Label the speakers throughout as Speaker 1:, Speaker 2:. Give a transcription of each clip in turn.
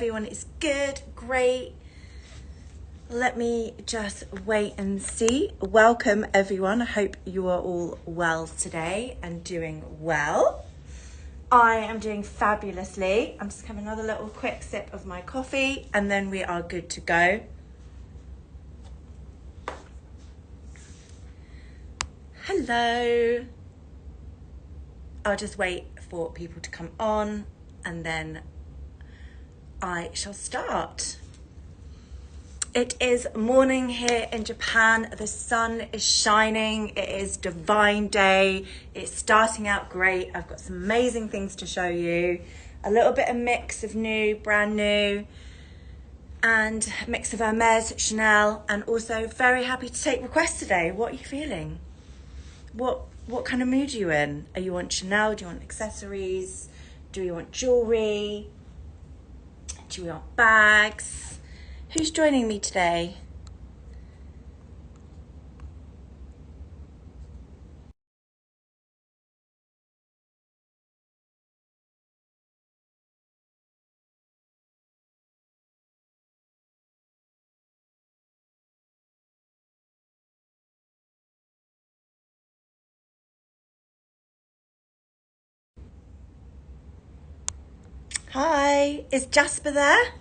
Speaker 1: everyone is good, great. Let me just wait and see. Welcome everyone. I hope you are all well today and doing well. I am doing fabulously. I'm just having another little quick sip of my coffee and then we are good to go. Hello. I'll just wait for people to come on and then I shall start. It is morning here in Japan. The sun is shining. It is divine day. It's starting out great. I've got some amazing things to show you. A little bit of mix of new, brand new, and a mix of Hermes, Chanel, and also very happy to take requests today. What are you feeling? What kind of mood are you in? Are you on Chanel? Do you want accessories? Do you want jewelry? Do you want bags? Who's joining me today? Hi, is Jasper there?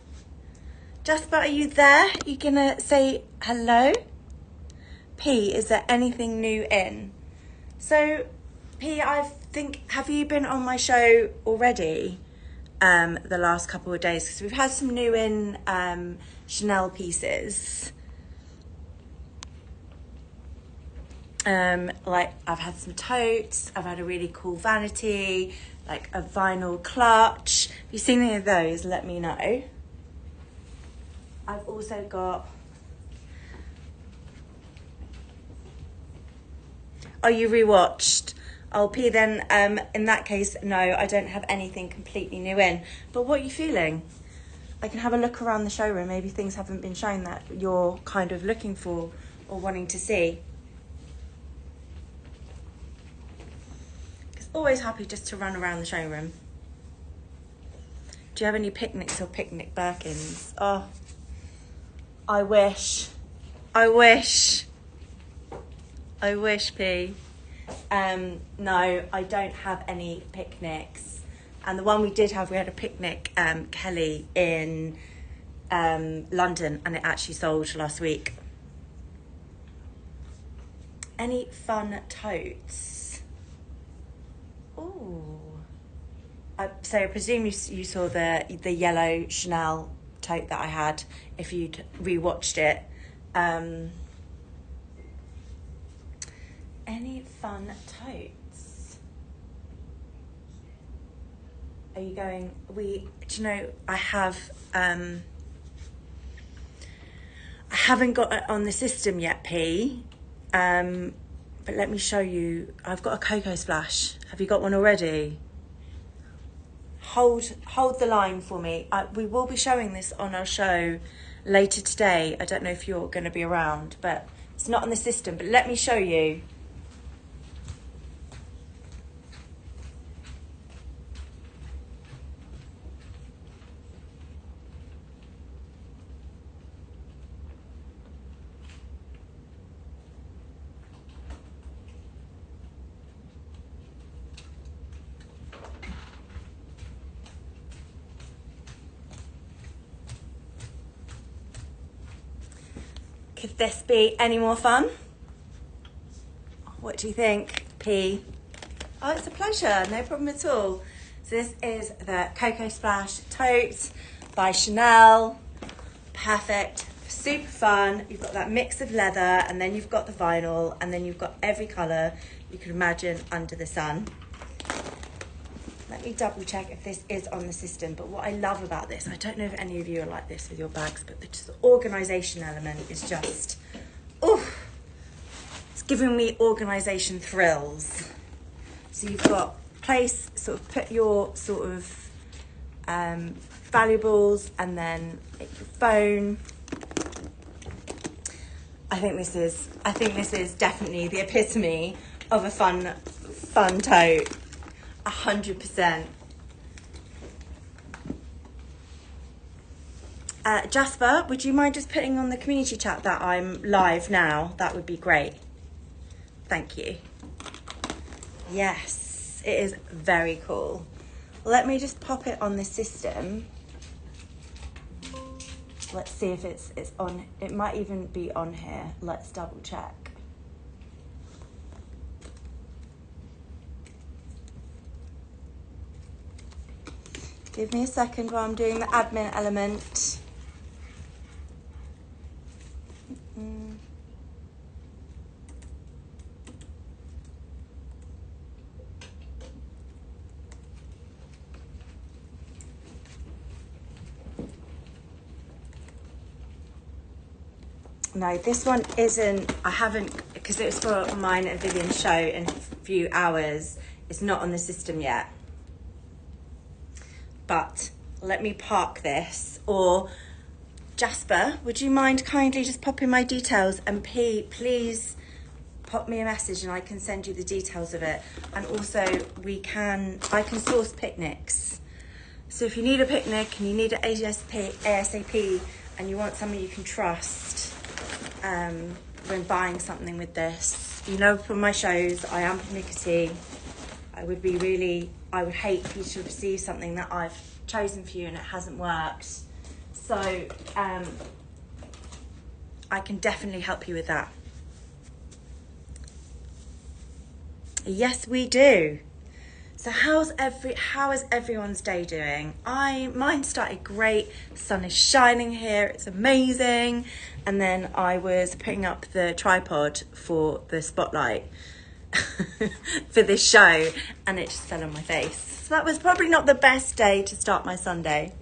Speaker 1: Jasper, are you there? Are you gonna say hello? P, is there anything new in? So, P, have you been on my show already the last couple of days? Because we've had some new in Chanel pieces. Like I've had some totes, I've had a really cool vanity, like a vinyl clutch. If you've seen any of those, let me know. I've also got... Oh, you rewatched? Oh, P, then in that case, no, I don't have anything completely new in. But what are you feeling? I can have a look around the showroom. Maybe things haven't been shown that you're kind of looking for or wanting to see. It's always happy just to run around the showroom. Do you have any picnics or picnic Birkins? Oh, I wish, P. No, I don't have any picnics. And the one we did have, we had a picnic, Kelly, in London, and it actually sold last week. Any fun totes? Ooh. So I presume you saw the yellow Chanel tote that I had, if you'd rewatched it. Any fun totes? Are you going? Do you know, I haven't got it on the system yet, P. But let me show you. I've got a Coco Splash. Have you got one already? Hold the line for me. We will be showing this on our show later today. I don't know if you're going to be around, but it's not on the system. But let me show you. Could this be any more fun? What do you think, P? Oh, it's a pleasure, no problem at all. So this is the Coco Splash tote by Chanel. Perfect, super fun. You've got that mix of leather, and then you've got the vinyl, and then you've got every colour you can imagine under the sun. Let me double check if this is on the system. But what I love about this, I don't know if any of you are like this with your bags, but the organisation element is just, oof, it's giving me organisation thrills. So you've got place, sort of put your sort of valuables, and then your phone. I think this is definitely the epitome of a fun tote. 100%. Jasper, would you mind just putting on the community chat that I'm live now? That would be great. Thank you. Yes, it is very cool. Let me just pop it on the system. Let's see if it's on. It might even be on here. Let's double check. Give me a second while I'm doing the admin element. No, this one isn't. I haven't, because it was for mine and Vivian's show in a few hours. It's not on the system yet. But let me park this. Or Jasper, would you mind kindly just popping my details? And P, please pop me a message and I can send you the details of it. And also I can source picnics. So if you need a picnic and you need it ASAP and you want someone you can trust when buying something with this, you know, from my shows, I am pernickety. I would hate for you to receive something that I've chosen for you and it hasn't worked. So I can definitely help you with that. Yes, we do. So how is everyone's day doing? Mine started great. The sun is shining here. It's amazing. And then I was putting up the tripod for the spotlight for this show, and it just fell on my face. So that was probably not the best day to start my Sunday.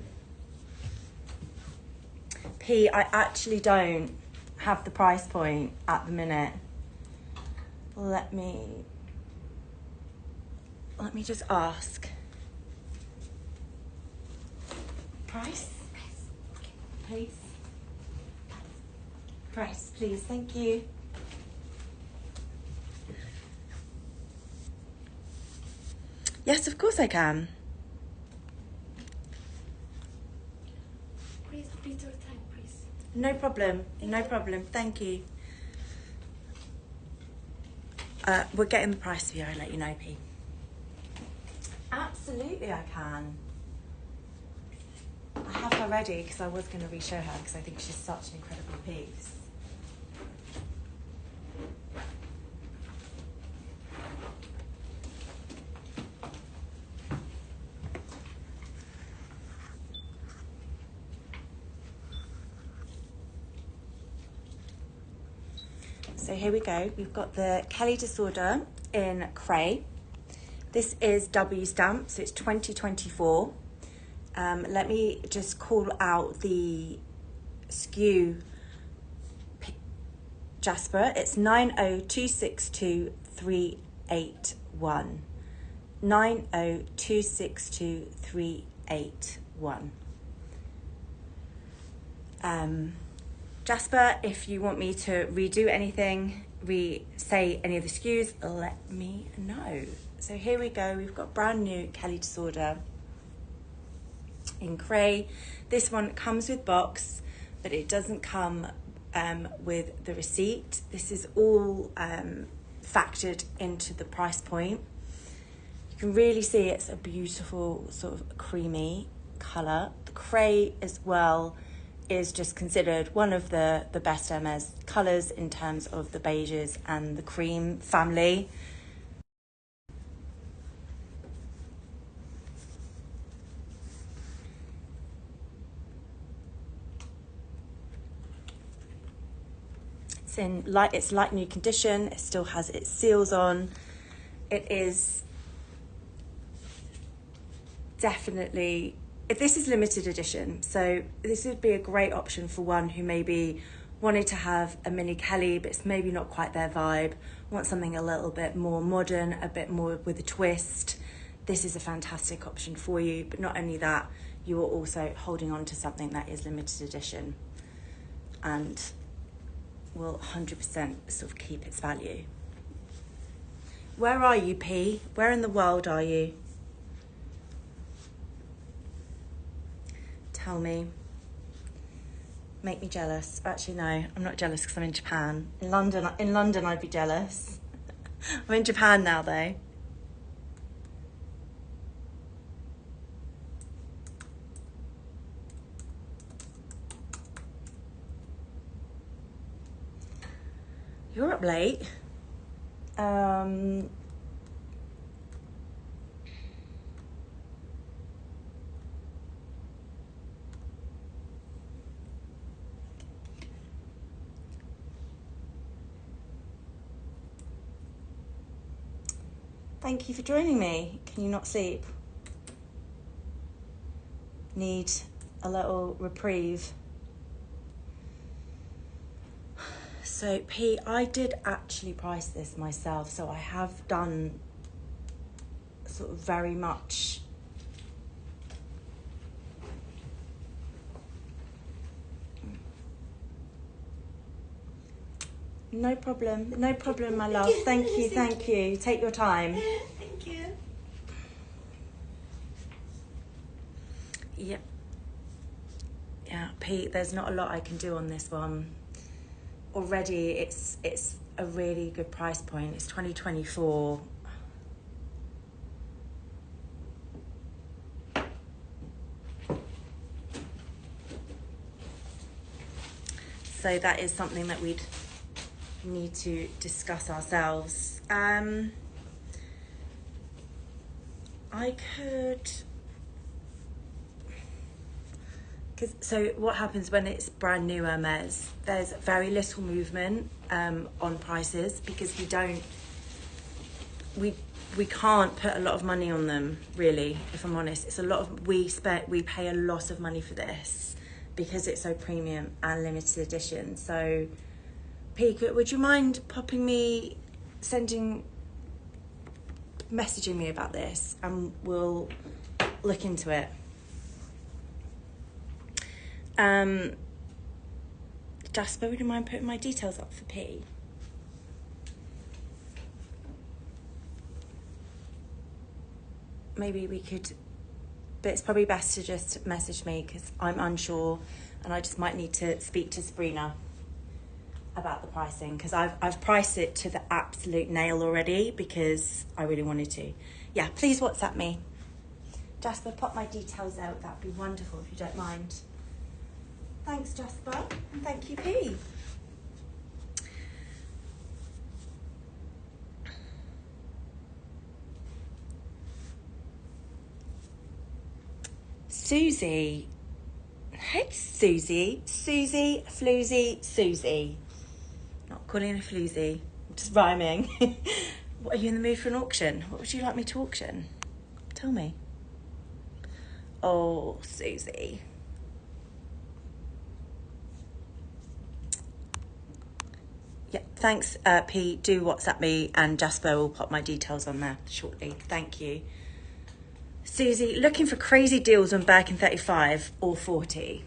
Speaker 1: P, I actually don't have the price point at the minute. Let me just ask. Price? Please. Price, please. Thank you. Yes, of course I can.
Speaker 2: Please repeat your time, please.
Speaker 1: No problem. No problem. Thank you. We're getting the price for you. I'll let you know, P. Absolutely, I can. I have her ready because I was going to re-show her because I think she's such an incredible piece. So here we go. We've got the Kelly Disorder in Cray. This is W stamp, so it's 2024. Let me just call out the SKU, Jasper. It's 9026238. 9026238. Jasper, if you want me to redo anything, say any of the SKUs, let me know. So here we go. We've got brand new Kelly Disorder in Cray. This one comes with box, but it doesn't come with the receipt. This is all factored into the price point. You can really see it's a beautiful sort of creamy colour. The Cray as well is just considered one of the best Hermes colours in terms of the beiges and the cream family. It's light new condition. It still has its seals on. It is definitely, if this is limited edition, so this would be a great option for one who maybe wanted to have a mini Kelly, but it's maybe not quite their vibe, want something a little bit more modern, a bit more with a twist. This is a fantastic option for you. But not only that, you are also holding on to something that is limited edition and will 100% sort of keep its value. Where are you, P? Where in the world are you? Tell me. Make me jealous. Actually, no, I'm not jealous because I'm in Japan. In London, I'd be jealous. I'm in Japan now, though. You're up late. Thank you for joining me. Can you not sleep? Need a little reprieve? So Pete, I did actually price this myself, so I have done sort of very much no problem, my love. Thank you. Take your time.
Speaker 2: Thank you.
Speaker 1: Yep. Yeah, Pete, there's not a lot I can do on this one. Already it's a really good price point. It's 2024. So that is something that we'd need to discuss ourselves. I could... So what happens when it's brand new Hermes? There's very little movement on prices because we can't put a lot of money on them, really, if I'm honest. It's a lot of, we pay a lot of money for this because it's so premium and limited edition. So Pete, would you mind messaging me about this, and we'll look into it. Jasper, would you mind putting my details up for P? Maybe we could, but it's probably best to just message me because I'm unsure and I just might need to speak to Sabrina about the pricing because I've priced it to the absolute nail already because I really wanted to. Yeah, please WhatsApp me. Jasper, pop my details out. That'd be wonderful if you don't mind. Thanks, Jasper, and thank you, P. Susie. Hey, Susie. Susie, floozy, Susie. Not calling her floozy, just rhyming. What, are you in the mood for an auction? What would you like me to auction? Tell me. Oh, Susie. Yeah, thanks, P. Do WhatsApp me and Jasper will pop my details on there shortly. Thank you. Susie, looking for crazy deals on Birkin 35 or 40?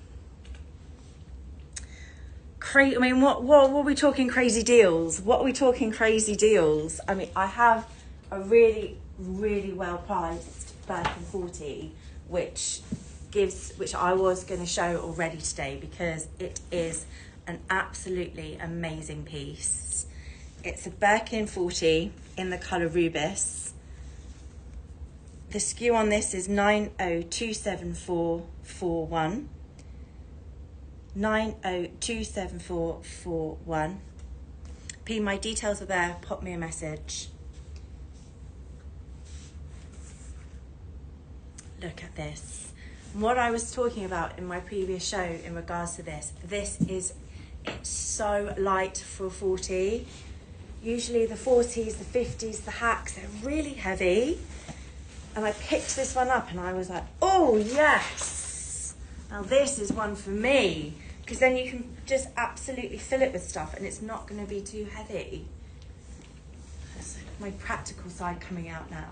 Speaker 1: I mean, what are we talking crazy deals? What are we talking crazy deals? I mean, I have a really, really well priced Birkin 40, which I was going to show already today because it is an absolutely amazing piece. It's a Birkin 40 in the colour Rubis. The SKU on this is 90274441. 90274441. P, my details are there. Pop me a message. Look at this. What I was talking about in my previous show in regards to this is, it's so light for a 40. Usually the 40s, the 50s, the hacks, they're really heavy. And I picked this one up and I was like, oh yes, now this is one for me. Because then you can just absolutely fill it with stuff and it's not going to be too heavy. That's my practical side coming out now.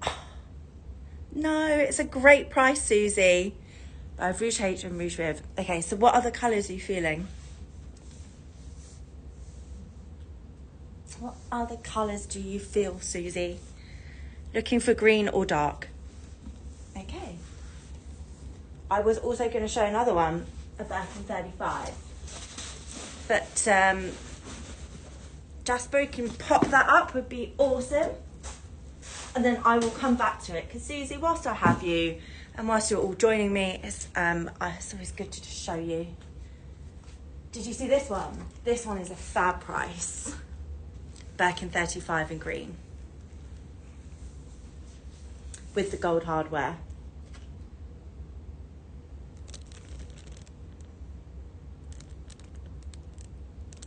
Speaker 1: Oh, no, it's a great price, Susie. I've Rouge H and Rouge Riv. Okay, so what other colours are you feeling? What other colours do you feel, Susie? Looking for green or dark? Okay. I was also going to show another one, a Birkin 35. But Jasper can pop that up would be awesome. And then I will come back to it. Because Susie, whilst I have you, and whilst you're all joining me, it's always good to just show you. Did you see this one? This one is a fab price. Birkin 35 in green. With the gold hardware.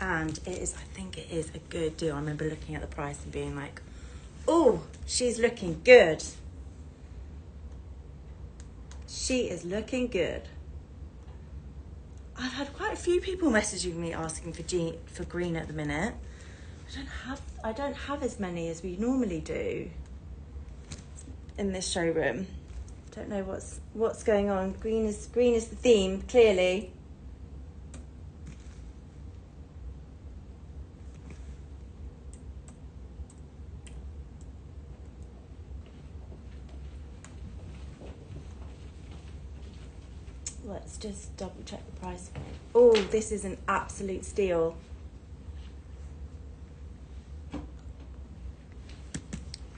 Speaker 1: And it is, I think it is a good deal. I remember looking at the price and being like, oh, she's looking good. She is looking good. I've had quite a few people messaging me asking for green at the minute. I don't have as many as we normally do in this showroom. Don't know what's going on. Green is the theme, clearly. Let's just double check the price. Oh, this is an absolute steal.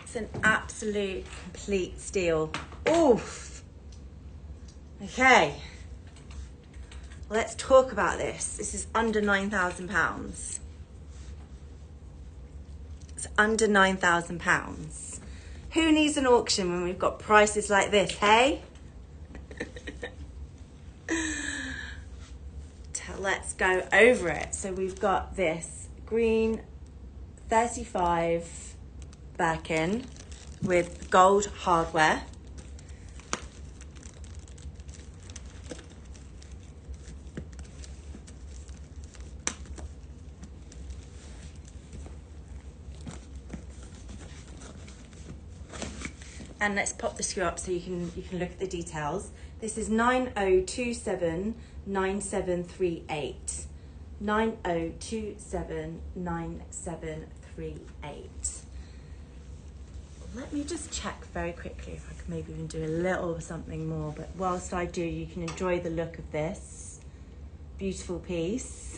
Speaker 1: It's an absolute complete steal. Oof. Okay. Let's talk about this. This is under £9,000. It's under £9,000. Who needs an auction when we've got prices like this, hey? Let's go over it. So we've got this green 35 Birkin with gold hardware. And let's pop the screw up so you can look at the details. This is 90279738. 90279738. Let me just check very quickly if I can maybe even do a little something more, but whilst I do, you can enjoy the look of this beautiful piece.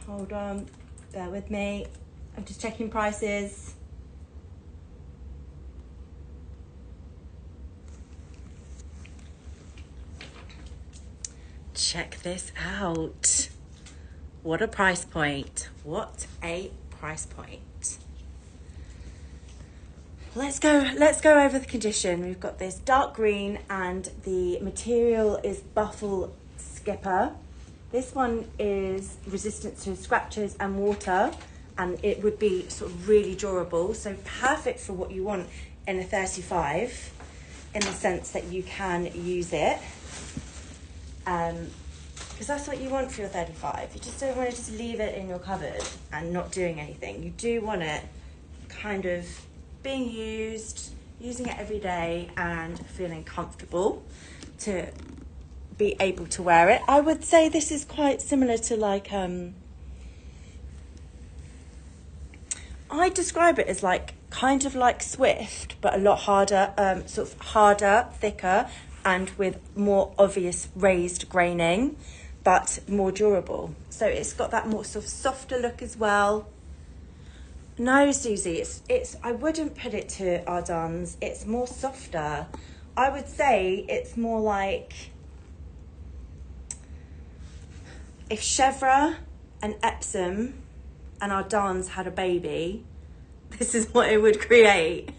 Speaker 1: Hold on, bear with me. I'm just checking prices. Check this out. What a price point. What a price point. Let's go over the condition. We've got this dark green and the material is Buffle Skipper. This one is resistant to scratches and water, and it would be sort of really durable. So perfect for what you want in a 35, in the sense that you can use it. Because that's what you want for your 35. You just don't want to just leave it in your cupboard and not doing anything. You do want it kind of being used, using it every day and feeling comfortable to be able to wear it. I would say this is quite similar to like, I describe it as like, kind of like Swift, but a lot harder, sort of harder, thicker, and with more obvious raised graining, but more durable. So it's got that more sort of softer look as well. No, Susie, it's I wouldn't put it to Ardennes. It's more softer. I would say it's more like if Chevre and Epsom and Ardennes had a baby, this is what it would create.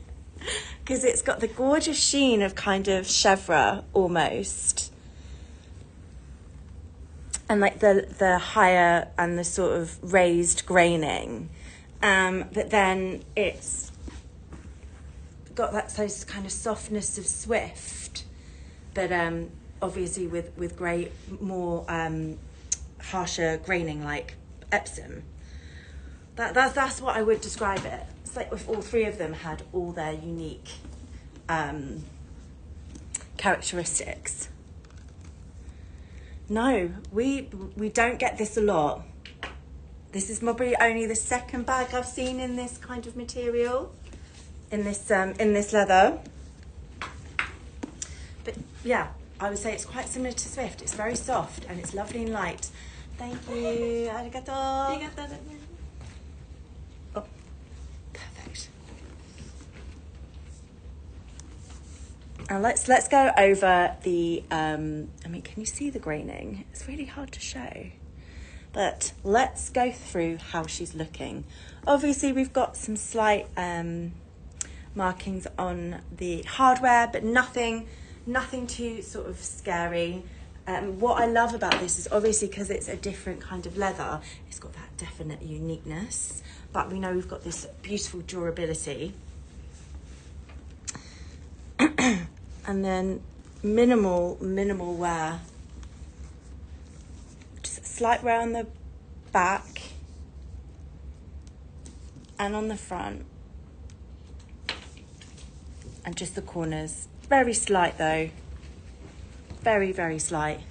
Speaker 1: Because it's got the gorgeous sheen of kind of Chevre almost. And like the higher and the sort of raised graining. But then it's got that kind of softness of Swift. But obviously with great, more harsher graining like Epsom. That's what I would describe it. It's like if all three of them had all their unique characteristics. No, we don't get this a lot. This is probably only the second bag I've seen in this kind of material, in this leather. But yeah, I would say it's quite similar to Swift. It's very soft and it's lovely and light. Thank you. Arigato. Arigato. Oh, perfect. Now let's go over the. I mean, can you see the graining? It's really hard to show. But let's go through how she's looking. Obviously, we've got some slight markings on the hardware, but nothing too sort of scary. What I love about this is obviously because it's a different kind of leather, it's got that definite uniqueness, but we know we've got this beautiful durability. And then minimal wear. Just slight wear on the back and on the front. And just the corners. Very slight though. Very, very slight.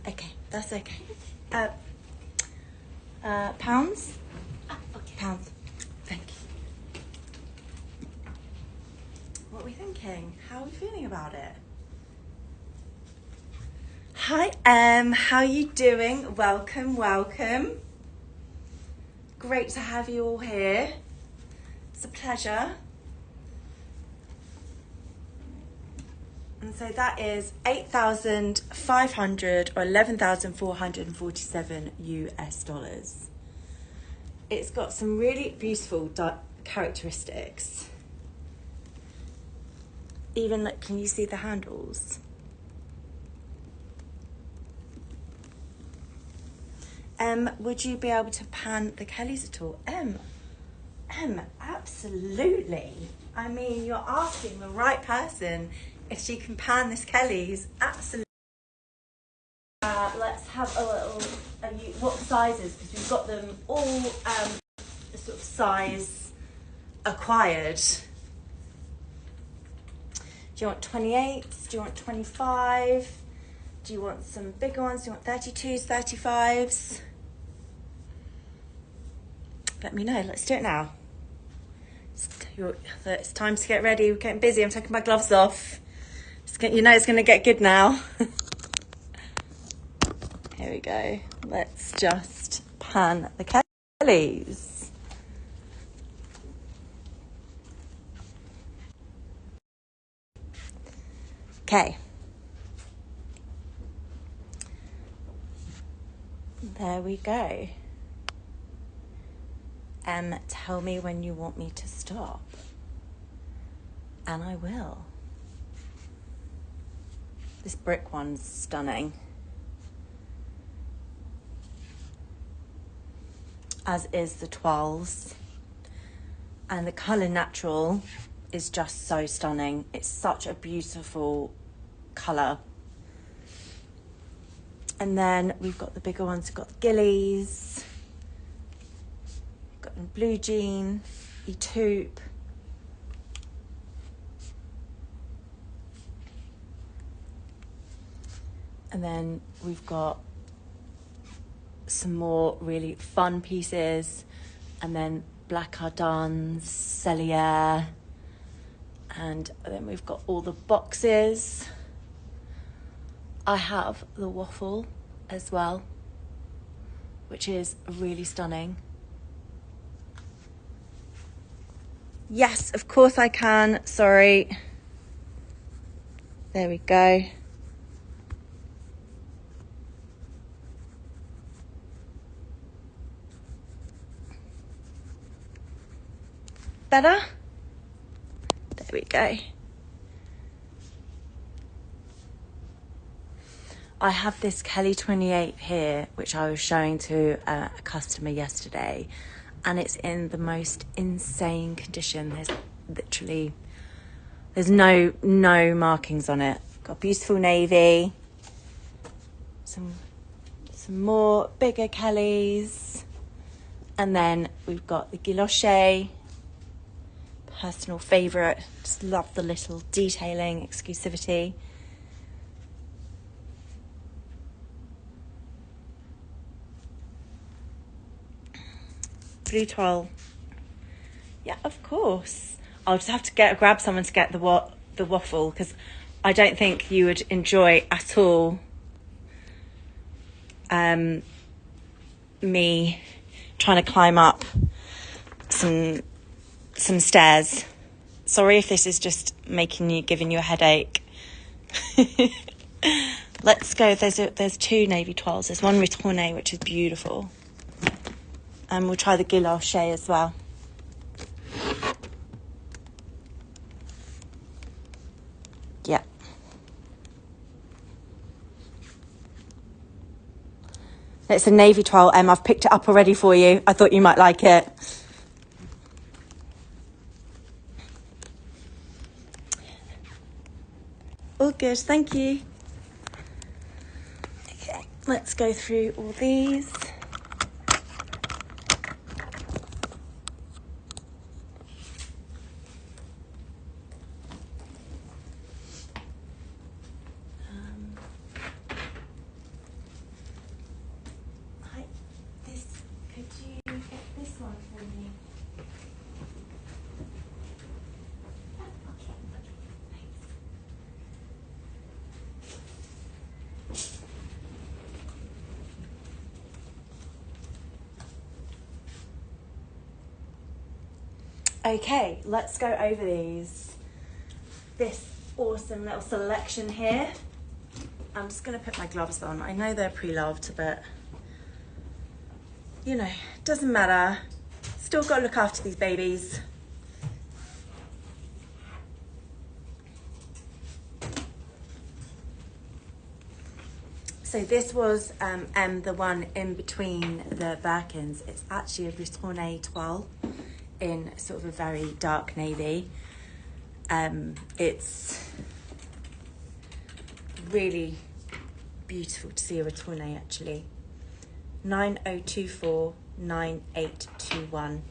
Speaker 1: Okay, that's okay. Pounds? Okay. Pounds. Thank you. What are we thinking? How are we feeling about it? Hi, how are you doing? Welcome. Great to have you all here. It's a pleasure. And so that is 8,500 or 11,447 US dollars. It's got some really beautiful characteristics. Even like, can you see the handles? Would you be able to pan the Kellys at all? Absolutely. I mean, you're asking the right person if she can pan this Kellys. Absolutely. Let's have a little, what sizes? Because we've got them all sort of size acquired. Do you want 28s? Do you want 25? Do you want some bigger ones? Do you want 32s, 35s? Let me know. Let's do it now. It's time to get ready. We're getting busy. I'm taking my gloves off. You know it's going to get good now. Here we go. Let's just pan the Kellys. Okay. There we go. Tell me when you want me to stop. And I will. This brick one's stunning. As is the toiles. And the colour natural is just so stunning. It's such a beautiful colour. And then we've got the bigger ones. We've got the gillies. We've got the blue jean, taupe. And then we've got some more really fun pieces. And then black cardans, Cellier. And then we've got all the boxes. I have the waffle as well, which is really stunning. Yes, of course I can. Sorry. There we go. Better? There we go. I have this Kelly 28 here, which I was showing to a customer yesterday, and it's in the most insane condition. There's no markings on it. Got beautiful navy, some Some more bigger Kellys. And then we've got the Glacia, personal favourite. Just love the little detailing, exclusivity. Blue twill. Yeah, of course. I'll just have to grab someone to get the waffle, because I don't think you would enjoy at all me trying to climb up some stairs. Sorry if this is just giving you a headache. Let's go. There's two navy twirls. There's one retourné, which is beautiful. And we'll try the Glacia as well. Yeah. It's a navy twirl, Em. I've picked it up already for you. I thought you might like it. All good, thank you. Okay, let's go through all these. Could you get this one for me? Okay, thanks. Okay, let's go over this awesome little selection here. I'm just going to put my gloves on. I know they're pre-loved, but you know, doesn't matter. Still got to look after these babies. So this was the one in between the Birkins. It's actually a retourné toile in sort of a very dark navy. It's really beautiful to see a retourné actually. 9024 9821.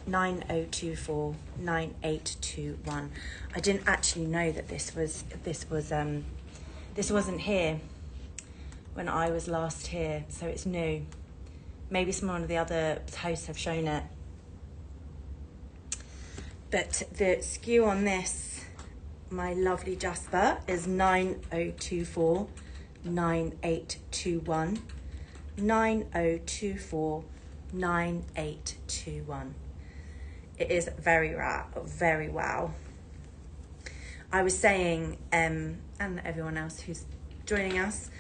Speaker 1: 9024 9821. I didn't actually know that this wasn't here when I was last here, so it's new. Maybe some of the other hosts have shown it. But the SKU on this, my lovely Jasper, is 9024 9821. 9024 9821. It is very rare, very wow. I was saying, and everyone else who's joining us,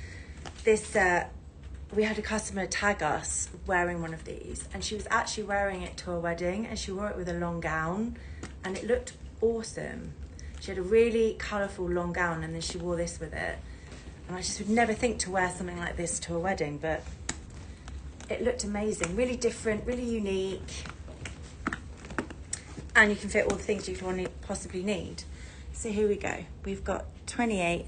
Speaker 1: we had a customer tag us wearing one of these, and she was actually wearing it to a wedding, and she wore it with a long gown, and it looked awesome. She had a really colourful long gown, and then she wore this with it. And I just would never think to wear something like this to a wedding, but it looked amazing, really different, really unique. And you can fit all the things you could possibly need. So here we go. We've got 28.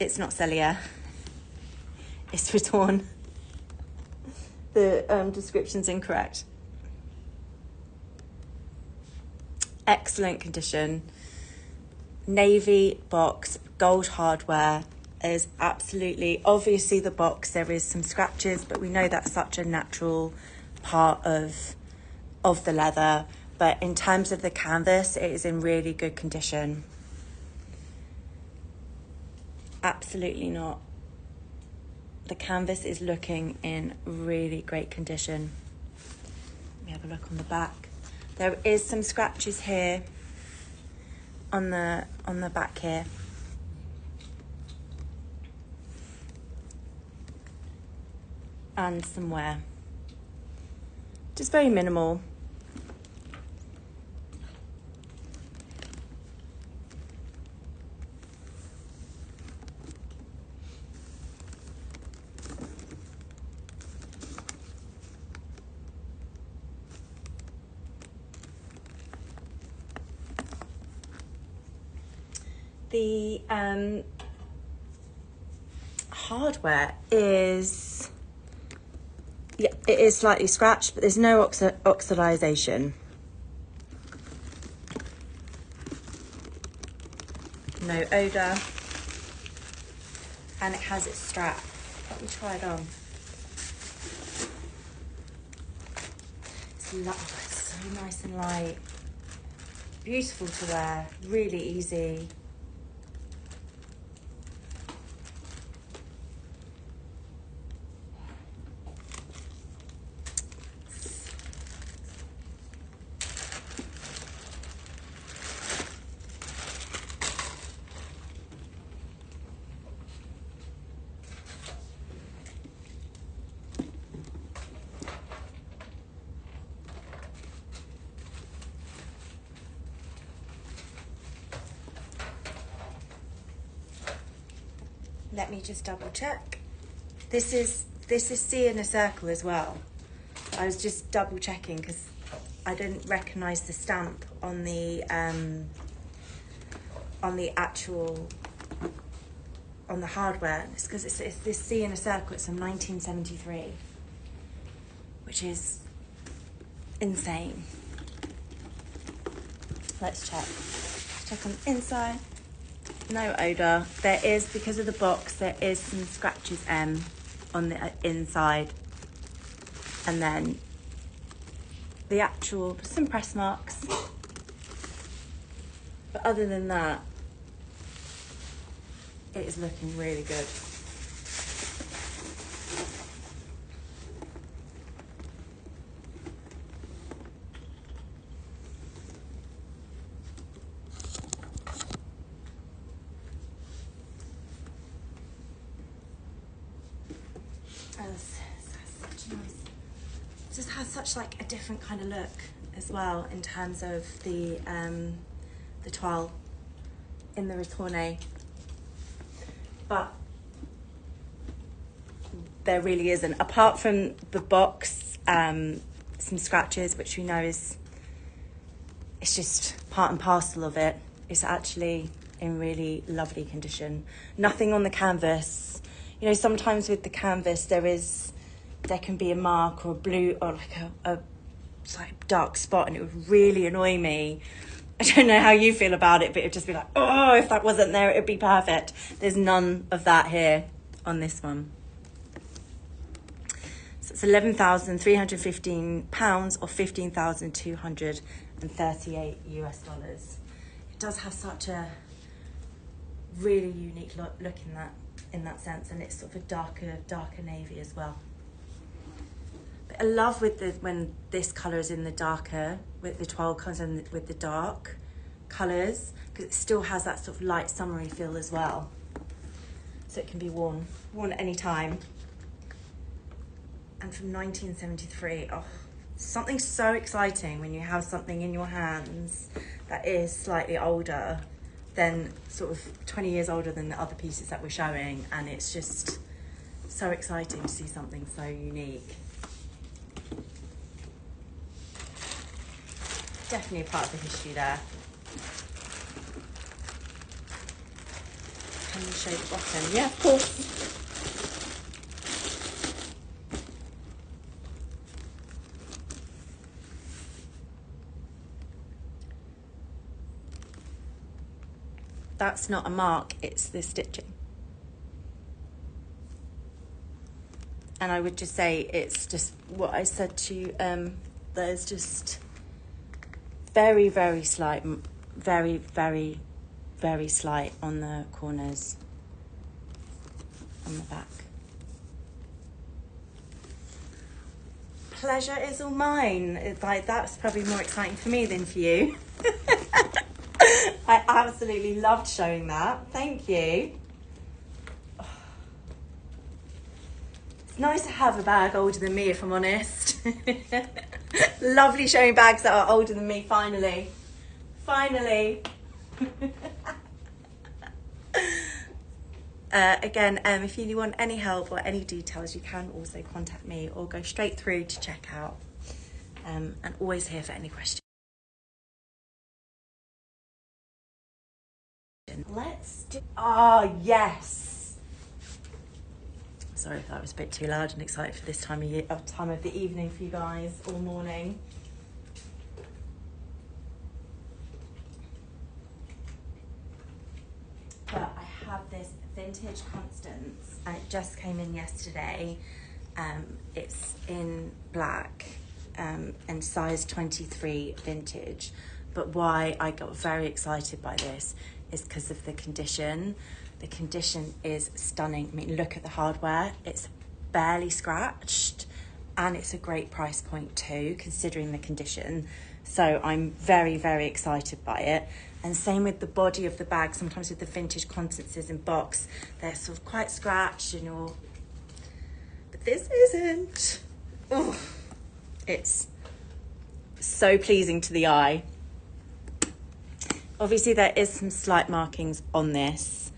Speaker 1: It's not Celia. It's Vuitton. The description's incorrect. Excellent condition. Navy box, gold hardware. Is absolutely, obviously the box, there is some scratches, but we know that's such a natural part of the leather. But in terms of the canvas, it is in really good condition. Absolutely not. The canvas is looking in really great condition. Let me have a look on the back. There is some scratches here on the back here. And some wear. Just very minimal. The hardware is, yeah, it is slightly scratched, but there's no oxidization. No odor. And it has its strap. Let me try it on. It's so nice and light. Beautiful to wear, really easy. Let me just double check. This is C in a circle as well. I was just double checking because I didn't recognise the stamp on the actual on the hardware. It's because it's this C in a circle. It's from 1973, which is insane. Let's check. Check on the inside. No odor. There is, because of the box, there is some scratches on the inside, and then the actual, some press marks, but other than that, it is looking really good. It just has such like a different kind of look as well in terms of the toile in the retourné, but there really isn't, apart from the box, some scratches, which we know it's just part and parcel of it. It's actually in really lovely condition. Nothing on the canvas. You know, sometimes with the canvas there can be a mark or a blue or like a like dark spot, and it would really annoy me. I don't know how you feel about it, but it'd just be like, oh, if that wasn't there, it'd be perfect. There's none of that here on this one. So it's £11,315 or 15,238 US dollars. It does have such a really unique look in that sense, and it's sort of a darker navy as well. But I love when this colour is in the darker, with the 12 colours and with the dark colours, because it still has that sort of light summery feel as well. So it can be worn at any time. And from 1973, oh, something so exciting when you have something in your hands that is slightly older than sort of 20 years older than the other pieces that we're showing, and it's just so exciting to see something so unique. Definitely a part of the history there. Can you show the bottom? Yeah, of course. That's not a mark, it's the stitching. And I would just say it's just what I said to you, there's just very, very slight, very, very, very slight on the corners on the back. Pleasure is all mine. It's like, that's probably more exciting for me than for you. I absolutely loved showing that. Thank you. It's nice to have a bag older than me, if I'm honest. Lovely showing bags that are older than me, finally. Finally. Again, if you want any help or any details, you can also contact me or go straight through to check out. And always here for any questions. Let's do, oh yes. Sorry if that was a bit too loud and excited for this time of year, time of the evening for you guys, all morning. But I have this vintage Constance, and it just came in yesterday. It's in black and size 23 vintage. But why I got very excited by this is because of the condition. The condition is stunning. I mean, look at the hardware. It's barely scratched, and it's a great price point too, considering the condition. So I'm very, very excited by it. And same with the body of the bag. Sometimes with the vintage Constances in box, they're sort of quite scratched and all. But this isn't. Oh, it's so pleasing to the eye. Obviously, there is some slight markings on this,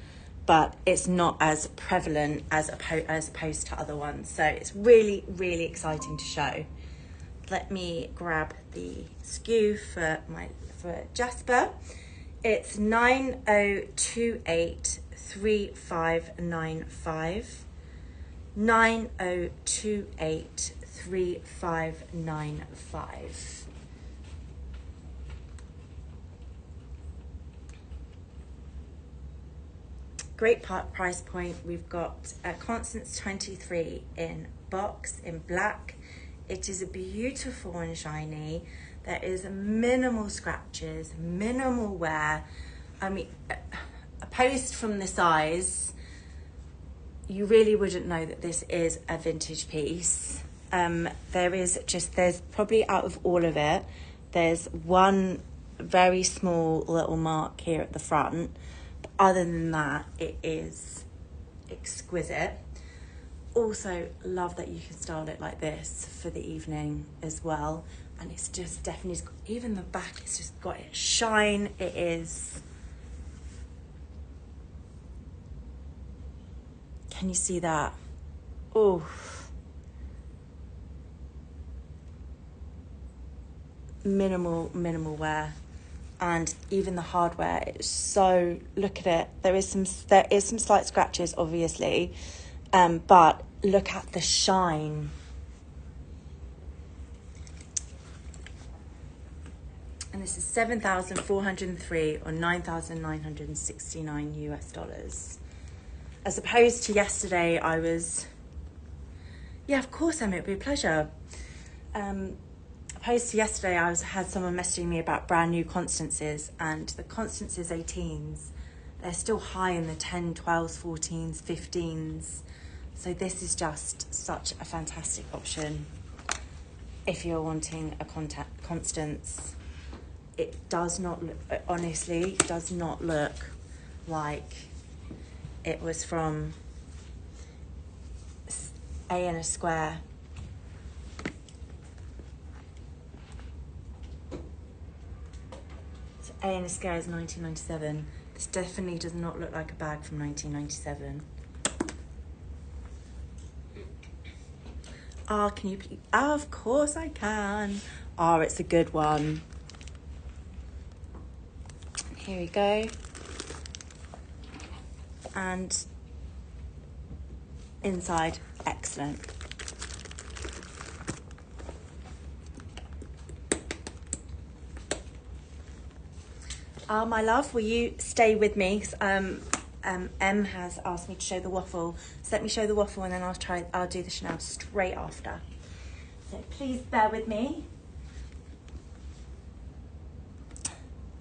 Speaker 1: but it's not as prevalent as opposed to other ones. So it's really, really exciting to show. Let me grab the SKU for Jasper. It's 90283595. 90283595. Great price point. We've got a Constance 23 in box in black. It is a beautiful and shiny. There is minimal scratches, minimal wear. I mean, opposed from the size, you really wouldn't know that this is a vintage piece. There's probably out of all of it, there's one very small little mark here at the front. Other than that, it is exquisite. Also, love that you can style it like this for the evening as well. And it's just definitely, even the back, it's just got its shine. It is. Can you see that? Oh. Minimal wear. And even the hardware, it's so, look at it. There is some slight scratches, obviously, but look at the shine. And this is 7,403 or 9,969 US dollars. As opposed to yesterday, I was, yeah, of course, Emma, it'd be a pleasure. Opposed to yesterday, I had someone messaging me about brand new Constances, and the Constances 18s, they're still high in the 10, 12s, 14s, 15s. So this is just such a fantastic option if you're wanting a Constance. It does not look, honestly, does not look like it was from A and a square. So A and a square is 1997. This definitely does not look like a bag from 1997. Ah, can you please? Oh, of course I can. Oh, it's a good one. Here we go. And inside, excellent. My love, will you stay with me? 'Cause, Em has asked me to show the waffle. So let me show the waffle and then I'll do the Chanel straight after. So please bear with me.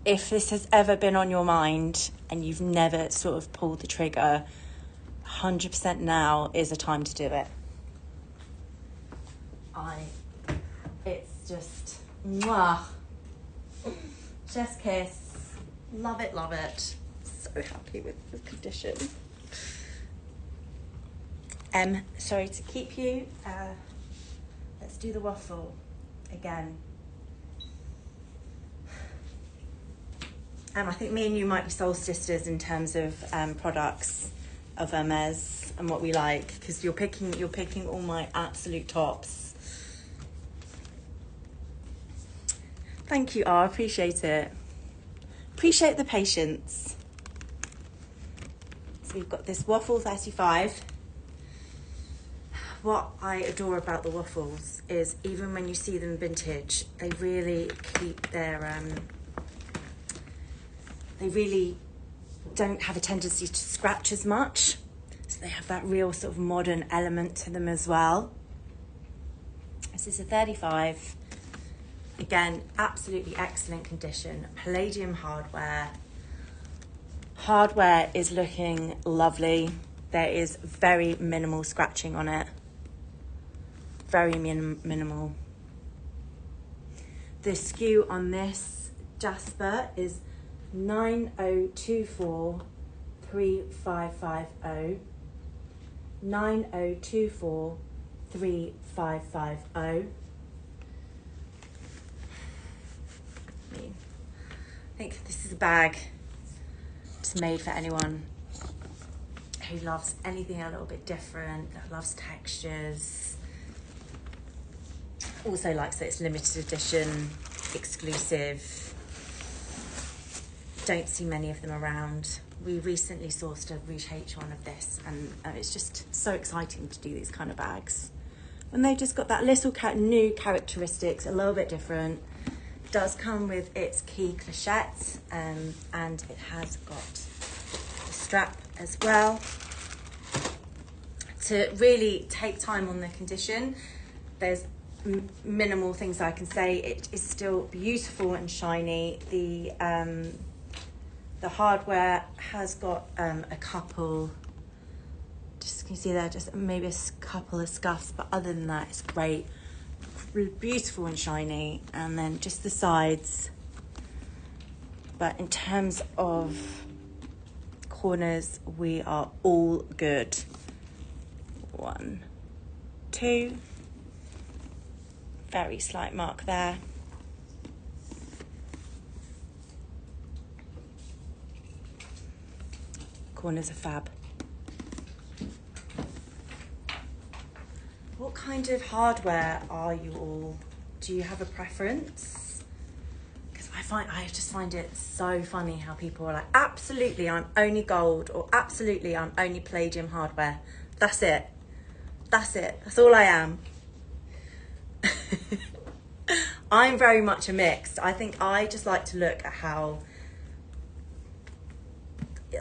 Speaker 1: If this has ever been on your mind and you've never sort of pulled the trigger, 100% now is a time to do it. It's just, mwah. Chef's kiss. Love it, love it. So happy with the condition. Sorry to keep you. Let's do the waffle again. I think me and you might be soul sisters in terms of products of Hermes and what we like, because you're picking all my absolute tops. Thank you, I appreciate it. Appreciate the patience. So we've got this waffle 35. what I adore about the waffles is even when you see them vintage, they really keep their, they really don't have a tendency to scratch as much. So they have that real sort of modern element to them as well. This is a 35. Again, absolutely excellent condition. Palladium hardware. Hardware is looking lovely. There is very minimal scratching on it. Very minimal. The SKU on this Jasper is 90243550. 90243550. I think this is a bag just made for anyone who loves anything a little bit different, that loves textures, also likes that it's limited edition, exclusive. Don't see many of them around. We recently sourced a Rouge H one of this, and it's just so exciting to do these kind of bags. And they've just got that little new characteristics, a little bit different. It does come with its key clochette, and it has got the strap as well. To really take time on the condition, there's minimal things I can say. It is still beautiful and shiny. The hardware has got a couple, just can you see there, just maybe a couple of scuffs, but other than that, it's great. Beautiful and shiny. And then just the sides. But in terms of corners, we are all good. 1, 2. Very slight mark there. Corners are fab. What kind of hardware are you all? Do you have a preference? Because I just find it so funny how people are like, absolutely, I'm only gold, or absolutely, I'm only palladium hardware. That's it. That's it. That's all I am. I'm very much a mix. I think I just like to look at how,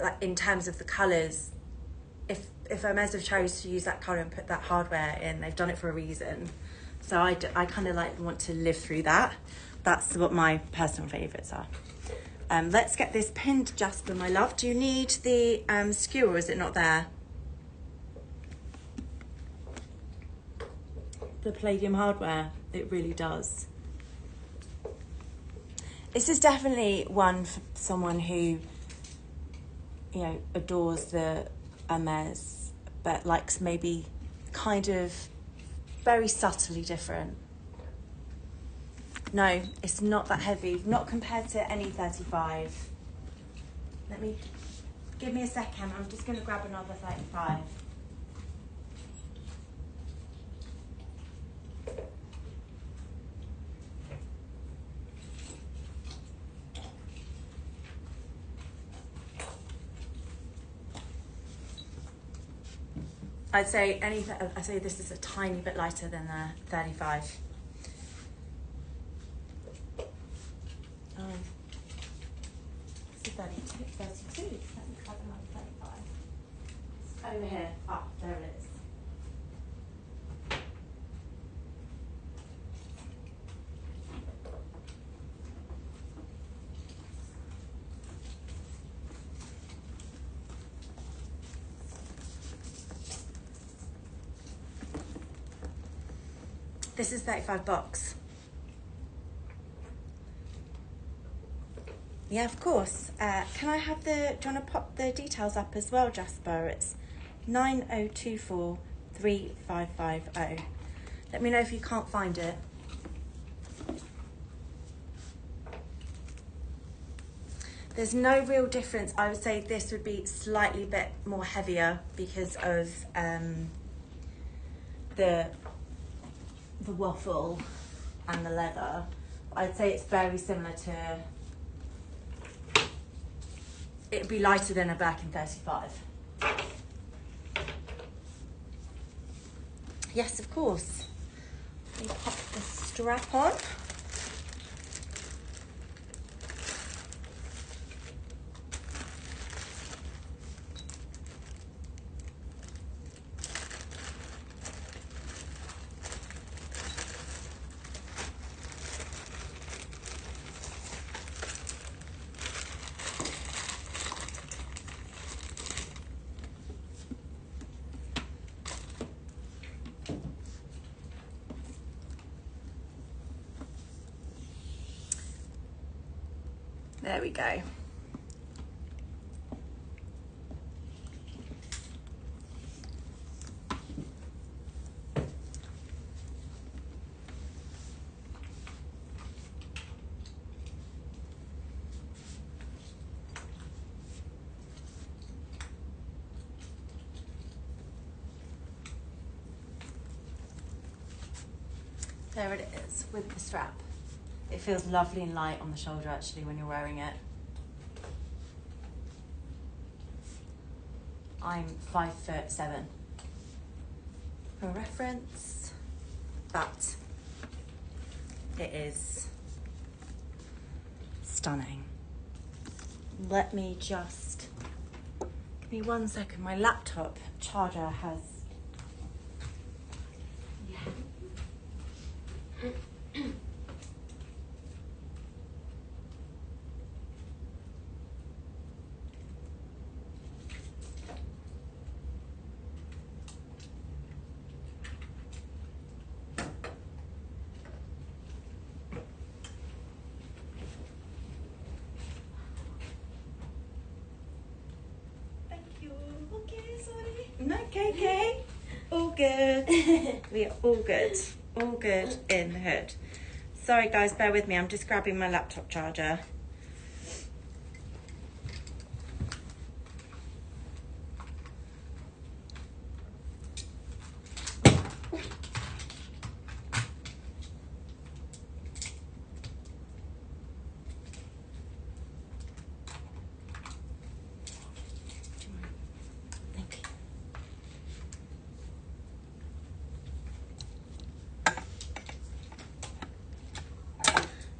Speaker 1: like, in terms of the colours, if Hermes have chose to use that colour and put that hardware in, they've done it for a reason. So I kind of like want to live through that. That's what my personal favourites are. Let's get this pinned, Jasper, my love. Do you need the skewer, or is it not there? The palladium hardware, it really does. This is definitely one for someone who, you know, adores the Hermes, but likes maybe kind of very subtly different. No, it's not that heavy, not compared to any 35. Give me a second, I'm just gonna grab another 35. I'd say this is a tiny bit lighter than the 35. It's a 32. Let me grab another 35. It's over here. Ah, there it is. This is 35 bucks. Yeah, of course. Can I have do you want to pop the details up as well, Jasper? It's 90243550. Let me know if you can't find it. There's no real difference. I would say this would be slightly bit more heavier because of the waffle and the leather. I'd say it's very similar to, it'd be lighter than a Birkin 35. Yes, of course. Let me pop the strap on. There we go. There it is with the strap. It feels lovely and light on the shoulder actually when you're wearing it. I'm 5'7" for reference, but it is stunning. Let me just, give me 1 second, my laptop charger has, okay, all good. We are all good in the hood. Sorry guys, bear with me, I'm just grabbing my laptop charger.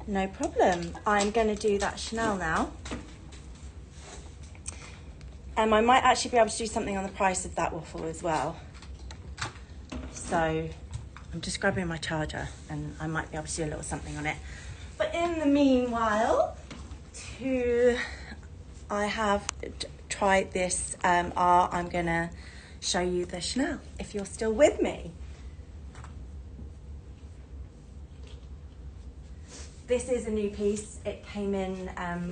Speaker 1: No problem. I'm going to do that Chanel now. I might actually be able to do something on the price of that waffle as well. So I'm just grabbing my charger and I might be able to do a little something on it. But in the meanwhile, I have tried this art. I'm going to show you the Chanel if you're still with me. This is a new piece. It came in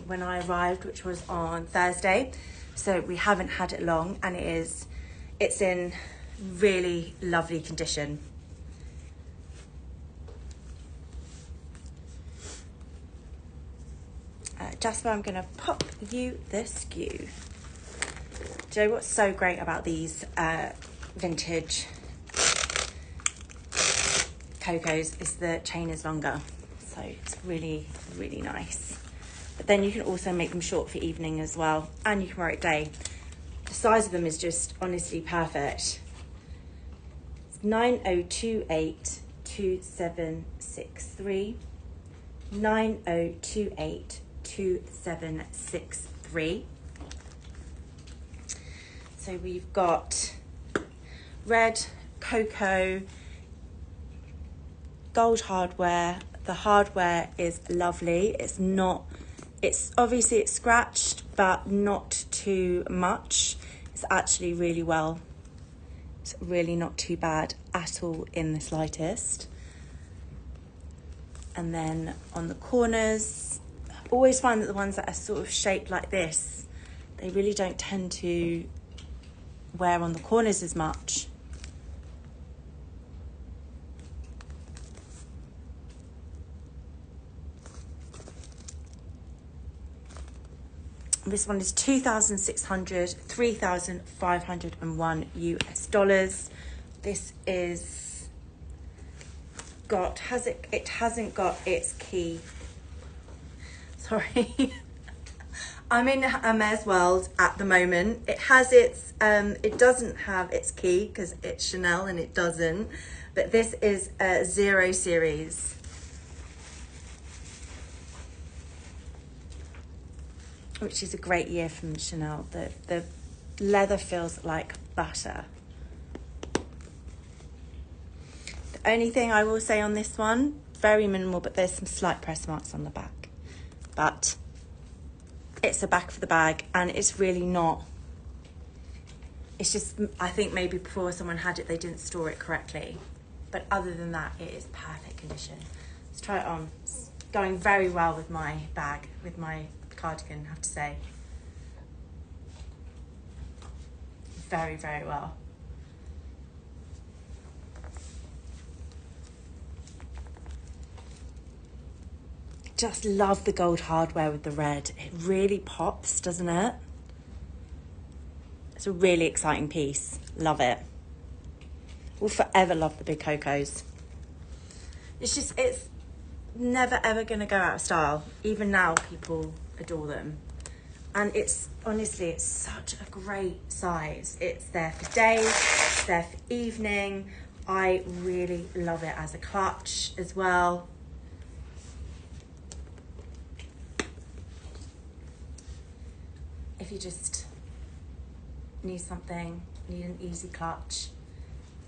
Speaker 1: when I arrived, which was on Thursday. So we haven't had it long, and it's in really lovely condition. Jasper, I'm gonna pop you the SKU. Do you know what's so great about these vintage Cocos is the chain is longer. So it's really, really nice. But then you can also make them short for evening as well. And you can wear it day. The size of them is just honestly perfect. It's 90282763. 90282763. So we've got red, cocoa, gold hardware. The hardware is lovely. It's obviously it's scratched, but not too much. It's actually really well. It's really not too bad at all in the slightest. And then on the corners, I always find that the ones that are sort of shaped like this, they really don't tend to wear on the corners as much. This one is 2,600, 3,501 US dollars. This is it hasn't got its key. Sorry. I'm in Hermes world at the moment. It has its, it doesn't have its key because it's Chanel and it doesn't. But this is a 0 series. Which is a great year from Chanel. The leather feels like butter. The only thing I will say on this one, very minimal, but there's some slight press marks on the back. But it's the back of the bag, and it's really not. It's just, I think maybe before someone had it, they didn't store it correctly. But other than that, it is perfect condition. Let's try it on. It's going very well with my bag, with my cardigan, I have to say. Very, very well. Just love the gold hardware with the red. It really pops, doesn't it? It's a really exciting piece. Love it. We'll forever love the big Cocos. It's never ever going to go out of style. Even now, people adore them. And it's, honestly, it's such a great size. It's there for day, it's there for evening. I really love it as a clutch as well. If you just need something, need an easy clutch,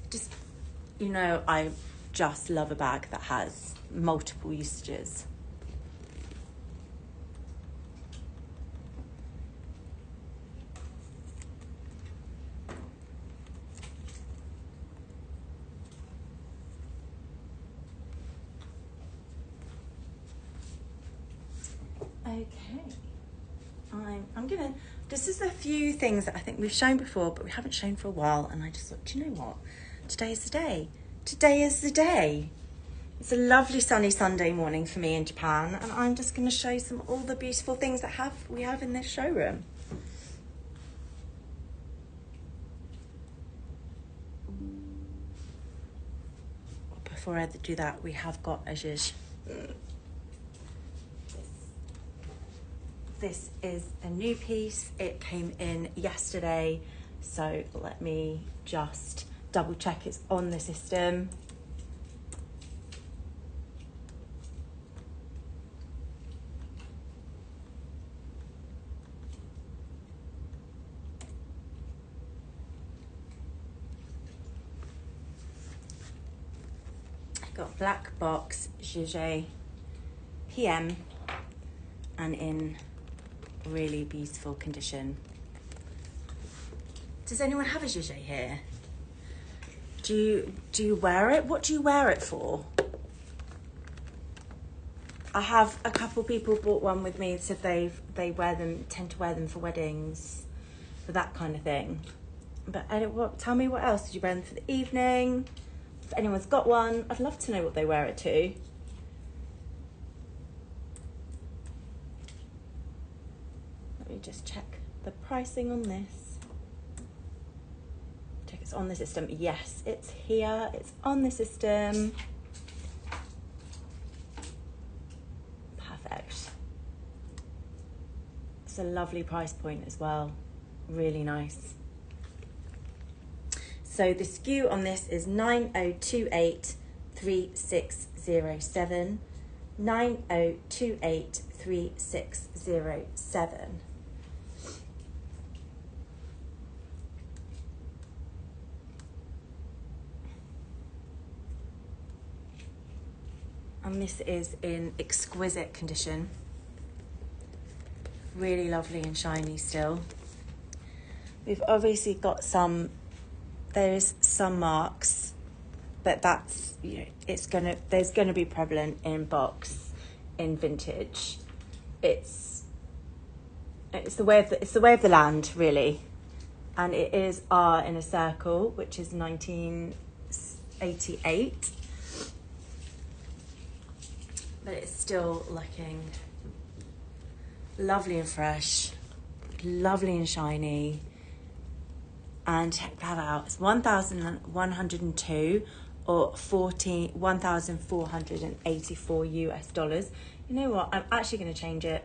Speaker 1: just, you know, I just love a bag that has multiple usages. Okay, I'm gonna, this is a few things that I think we've shown before, but we haven't shown for a while, and I just thought, do you know what? Today is the day. Today is the day. It's a lovely sunny Sunday morning for me in Japan, and I'm just gonna show you all the beautiful things that we have in this showroom. Before I do that, we have got a zhuzh. This is a new piece. It came in yesterday, so let me just double check it's on the system. I've got black box zhuzh PM and in really beautiful condition. Does anyone have a zhuzh here? Do you wear it? What do you wear it for? I have a couple people bought one with me, said they tend to wear them for weddings, for that kind of thing. But tell me, what else? Did you wear them for the evening? If anyone's got one, I'd love to know what they wear it to. Let me just check the pricing on this. Check it's on the system. Yes, it's here. It's on the system. Perfect. It's a lovely price point as well. Really nice. So the SKU on this is 90283607. 90283607. And this is in exquisite condition. Really lovely and shiny still. We've obviously got there's some marks, but that's, you know, there's gonna be prevalent in box, in vintage. It's the way of the land, really. And it is R in a circle, which is 1988. But it's still looking lovely and fresh, lovely and shiny. And check that out, it's 1,102 or 1,484 US dollars. You know what, I'm actually going to change it.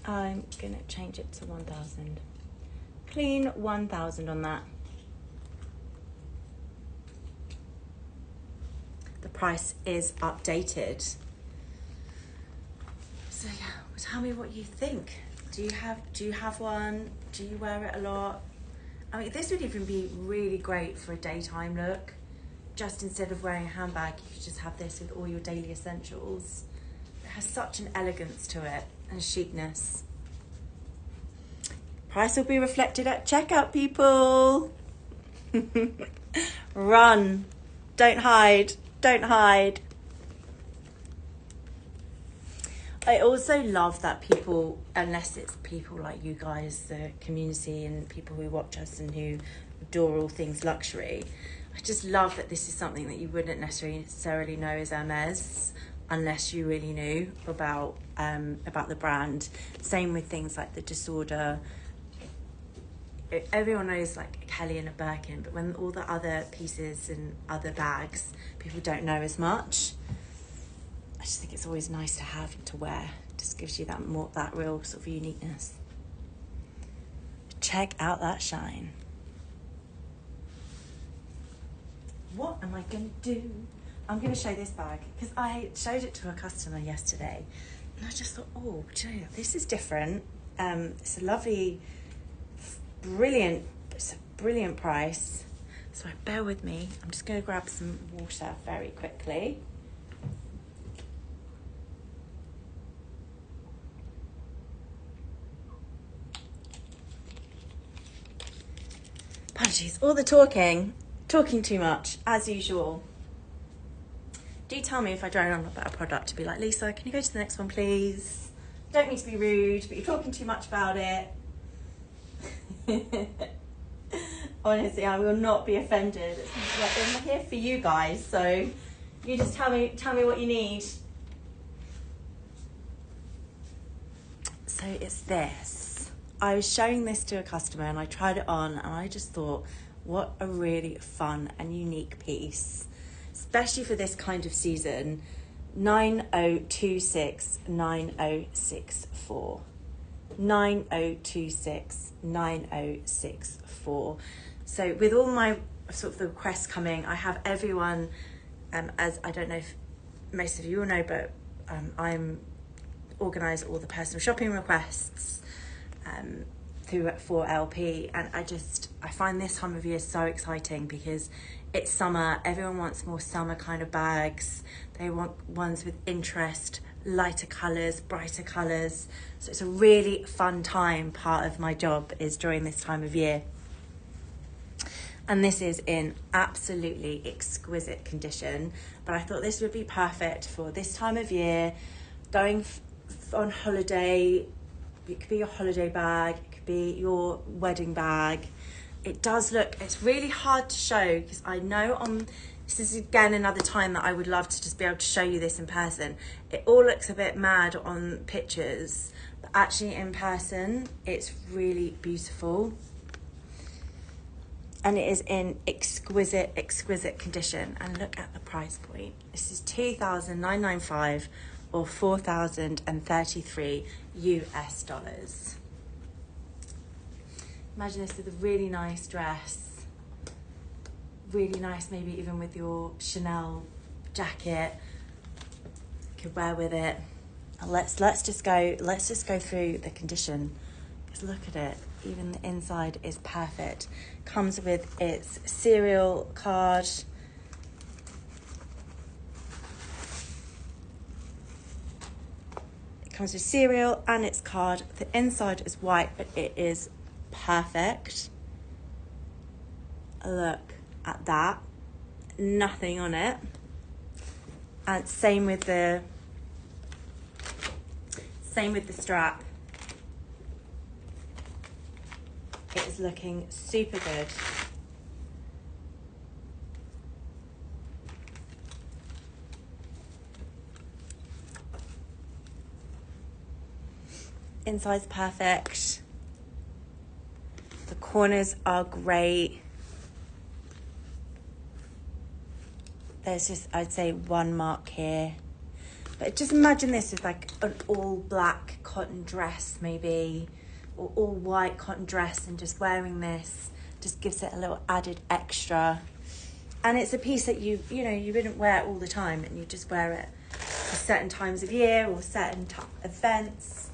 Speaker 1: I'm gonna change it to 1,000. Clean 1,000 on that. The price is updated. So yeah, well, tell me what you think. Do you have one? Do you wear it a lot? I mean, this would even be really great for a daytime look. Just instead of wearing a handbag, you could just have this with all your daily essentials. It has such an elegance to it and chicness. Price will be reflected at checkout, people. Run. Don't hide. Don't hide. I also love that people, unless it's people like you guys, the community and people who watch us and who adore all things luxury, I just love that this is something that you wouldn't necessarily know is Hermes unless you really knew about the brand. Same with things like the Disorder. Everyone knows like Kelly and a Birkin, but when all the other pieces and other bags, people don't know as much. I just think it's always nice to have to wear. It just gives you that real sort of uniqueness. Check out that shine. What am I going to do? I'm going to show this bag because I showed it to a customer yesterday and I just thought, oh, do you know, this is different. It's a lovely, it's a brilliant price. So bear with me. I'm just going to grab some water very quickly. Apologies, all the talking too much, as usual. Do tell me if I drone on about a product to be like, Lisa, can you go to the next one, please? Don't mean to be rude, but you're talking too much about it. Honestly, I will not be offended. I'm here for you guys, so you just tell me what you need. So it's this. I was showing this to a customer and I tried it on and I just thought, what a really fun and unique piece, especially for this kind of season. 90269064. 90269064. So with all my sort of the requests coming, I have everyone, as I don't know if most of you will know, but I'm organise all the personal shopping requests for LP, and I find this time of year so exciting because it's summer. Everyone wants more summer kind of bags. They want ones with interest, lighter colours, brighter colours. So it's a really fun time. Part of my job is during this time of year. And this is in absolutely exquisite condition, but I thought this would be perfect for this time of year, going on holiday. It could be your holiday bag, it could be your wedding bag. It does look, it's really hard to show because I know this is again another time that I would love to just be able to show you this in person. It all looks a bit mad on pictures, but actually in person, it's really beautiful. And it is in exquisite condition. And look at the price point. This is $2,995 or $4,033 US dollars. Imagine this with a really nice dress. Really nice, maybe even with your Chanel jacket. You could wear with it. And let's just go through the condition. Because look at it. Even the inside is perfect. Comes with its serial card. It comes with serial and its card. The inside is white, but it is perfect. Look at that. Nothing on it. And same with the strap. It is looking super good. Inside's perfect. The corners are great. There's just, I'd say, one mark here. But just imagine this with like an all black cotton dress maybe, or all white cotton dress, and just wearing this just gives it a little added extra. And it's a piece that you wouldn't wear all the time, and you just wear it for certain times of year or certain events.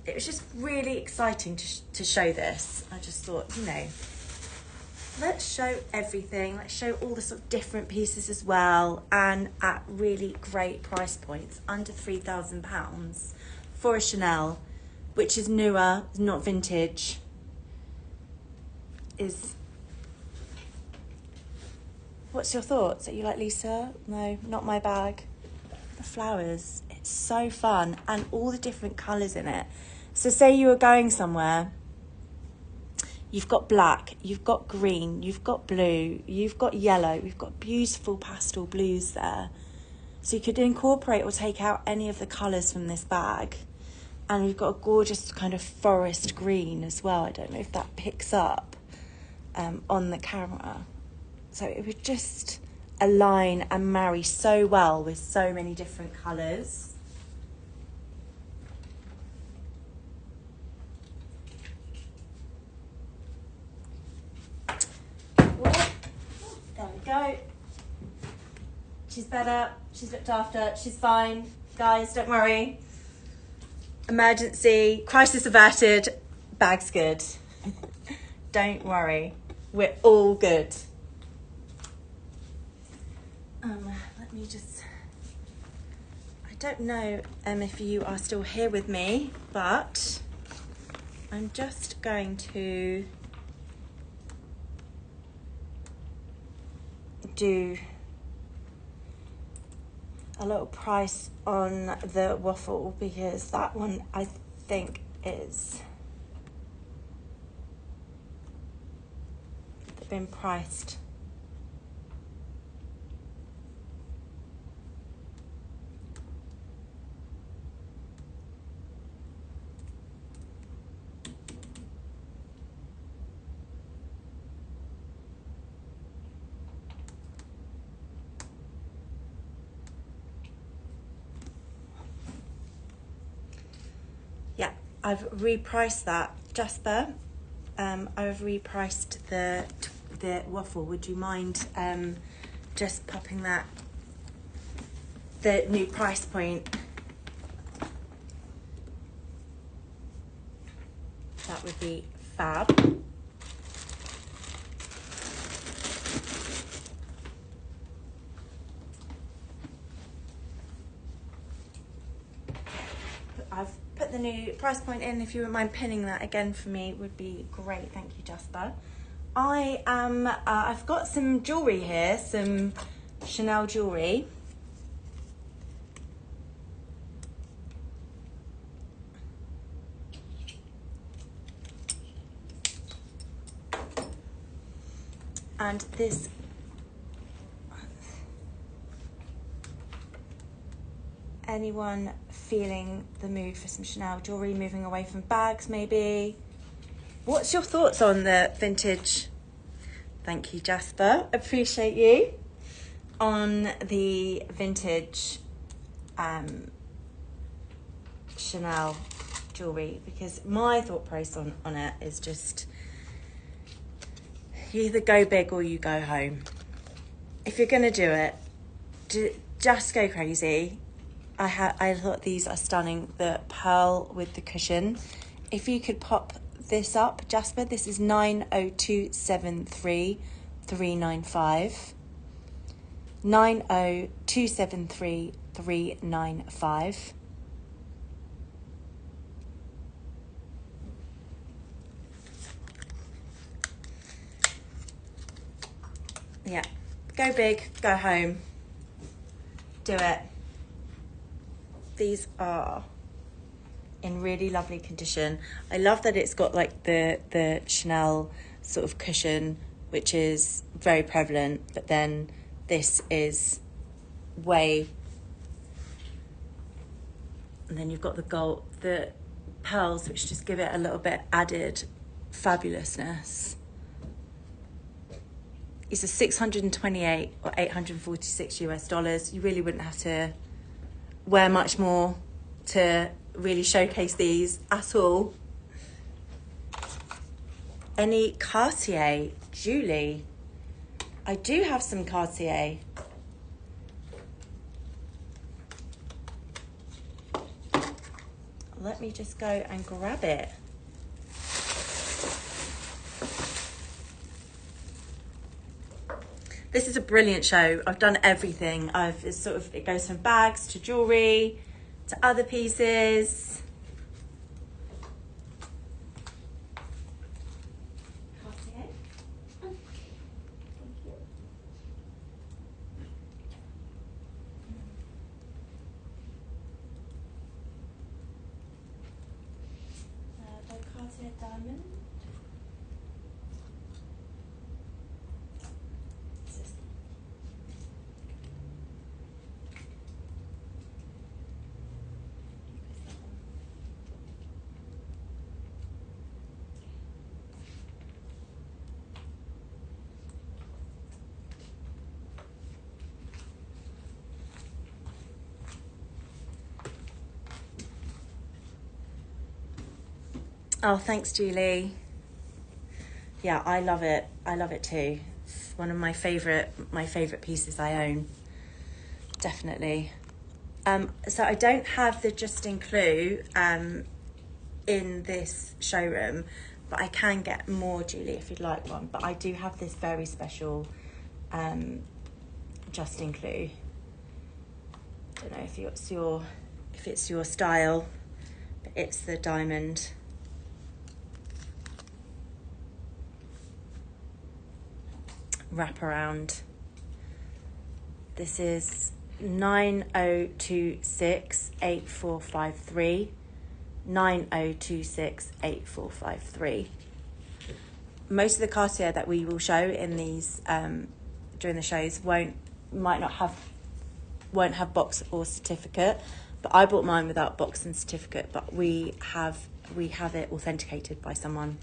Speaker 1: It was just really exciting to show this. I just thought, let's show everything. Let's show all the sort of different pieces as well, and at really great price points, under £3,000 for a Chanel, which is newer, not vintage. What's your thoughts? Are you like, Lisa? No, not my bag. The flowers, it's so fun, and all the different colours in it. So say you were going somewhere, you've got black, you've got green, you've got blue, you've got yellow, we've got beautiful pastel blues there. So you could incorporate or take out any of the colours from this bag. And we've got a gorgeous kind of forest green as well. I don't know if that picks up on the camera. So it would just align and marry so well with so many different colours. There we go. She's better. She's looked after. She's fine. Guys, don't worry. Emergency. Crisis averted. Bag's good. Don't worry. We're all good. Let me just... I don't know if you are still here with me, but I'm just going to do a little price on the waffle, because that one I think is been priced. Yeah, I've repriced that, Jasper. I've repriced the waffle. Would you mind just popping that, the new price point? That would be fab. I've put the new price point in. If you wouldn't mind pinning that again for me, would be great. Thank you, Jasper. I've got some jewellery here, some Chanel jewellery. And this, anyone feeling the mood for some Chanel jewellery, moving away from bags maybe? What's your thoughts on the vintage? Thank you, Jasper. Appreciate you. On the vintage Chanel jewellery, because my thought process on it is just, you either go big or you go home. If you're going to do it, just go crazy. I thought these are stunning. The pearl with the cushion. If you could pop this up, Jasper, this is 90273 395. Yeah, go big, go home. Do it. These are in really lovely condition. I love that it's got like the Chanel sort of cushion, which is very prevalent, but then this is way, and then you've got the gold, the pearls, which just give it a little bit added fabulousness. It's a $628 or $846 US. You really wouldn't have to wear much more to really showcase these at all. Any Cartier? Julie, I do have some Cartier. Let me just go and grab it. This is a brilliant show. I've done everything. It goes from bags to jewelry to other pieces. Cartier diamond. Oh, thanks, Julie. Yeah, I love it. I love it too. It's one of my favorite pieces I own. Definitely. So I don't have the Just Include in this showroom, but I can get more, Julie, if you'd like one. But I do have this very special Just Include. Don't know if it's your style, but it's the diamond. Wrap around. This is 90268453. 90268453. Most of the Cartier that we will show in these during the shows won't have box or certificate, but I bought mine without box and certificate, but we have it authenticated by someone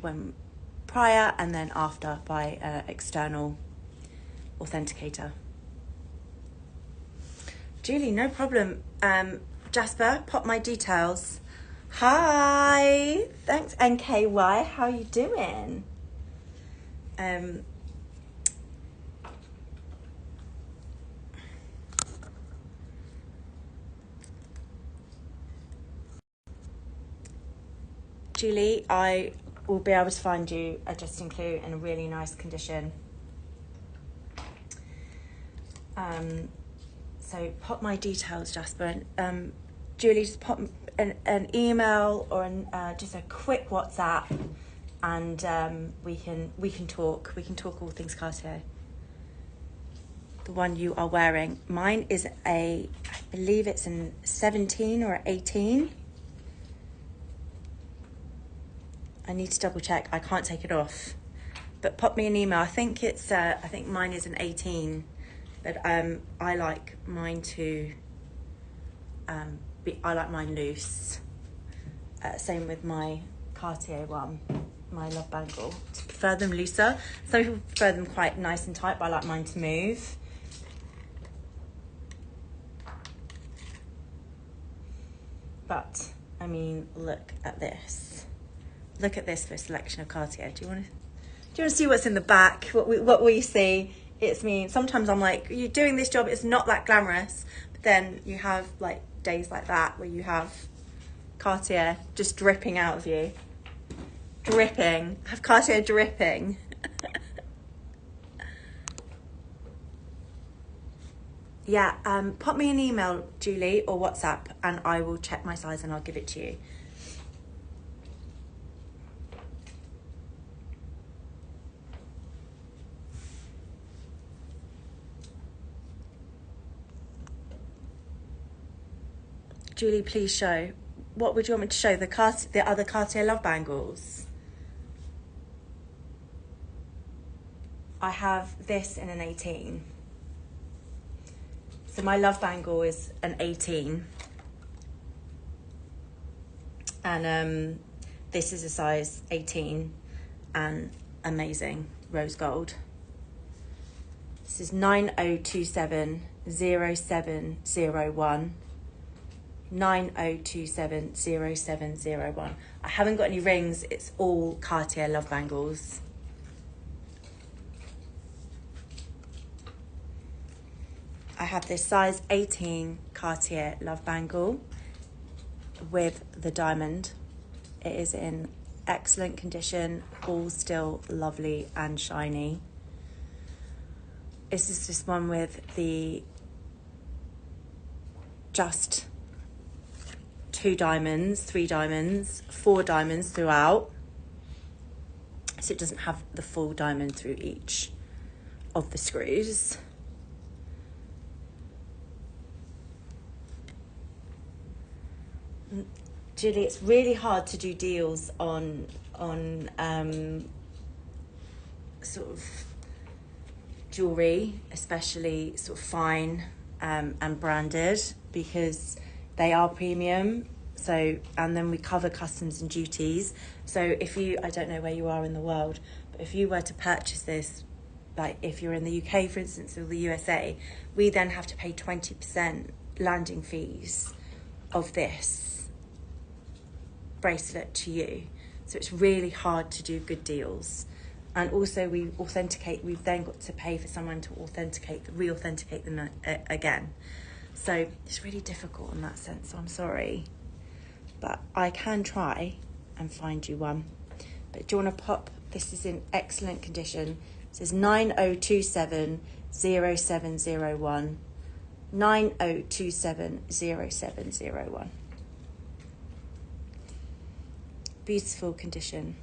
Speaker 1: when prior and then after by external authenticator. Julie, no problem. Jasper, pop my details. Hi, thanks NKY, how are you doing? Julie, I will be able to find you a Just Include in a really nice condition. So pop my details, Jasper. Julie, just pop an email or just a quick WhatsApp, and we can talk. We can talk all things Cartier. The one you are wearing, mine is I believe it's in 17 or 18. I need to double check. I can't take it off, but pop me an email. I think it's I think mine is an 18, but I like mine to I like mine loose. Same with my Cartier one, my Love Bangle. I prefer them looser. Some people prefer them quite nice and tight, but I like mine to move. But I mean, look at this. Look at this for a selection of Cartier. Do you want to see what's in the back? What we see? It's me. Sometimes I'm like, you're doing this job. It's not that glamorous. But then you have like days like that where you have Cartier just dripping out of you. Dripping. I have Cartier dripping. Yeah. Pop me an email, Julie, or WhatsApp, and I will check my size and I'll give it to you. Julie, please show. What would you want me to show? The other Cartier Love Bangles. I have this in an 18. So my Love Bangle is an 18. And this is a size 18 and amazing rose gold. This is 90270701. 90270701. I haven't got any rings, it's all Cartier love bangles. I have this size 18 Cartier love bangle with the diamond. It is in excellent condition, all still lovely and shiny. This is this one with the just 2 diamonds, 3 diamonds, 4 diamonds throughout. So it doesn't have the full diamond through each of the screws. Julie, it's really hard to do deals on sort of jewelry, especially sort of fine and branded, because they are premium. So, and then we cover customs and duties. So if you, I don't know where you are in the world, but if you were to purchase this, like if you're in the UK, for instance, or the USA, we then have to pay 20% landing fees of this bracelet to you. So it's really hard to do good deals. And also we've then got to pay for someone to re-authenticate them again. So it's really difficult in that sense, so I'm sorry. But I can try and find you one. But do you want to pop, this is in excellent condition. It says 90270701. 90270701. Beautiful condition.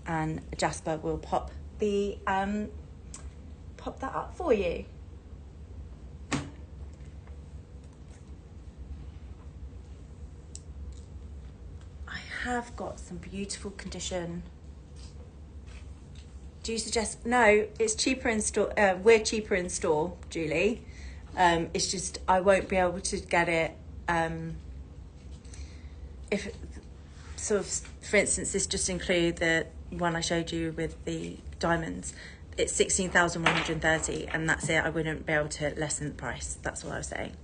Speaker 1: And Jasper will pop the pop that up for you. I have got some beautiful condition. Do you suggest? No, it's cheaper in store. We're cheaper in store, Julie. It's just I won't be able to get it. If sort of, for instance, this just include the one I showed you with the diamonds. It's 16,130, and that's it. I wouldn't be able to lessen the price. That's what I was saying.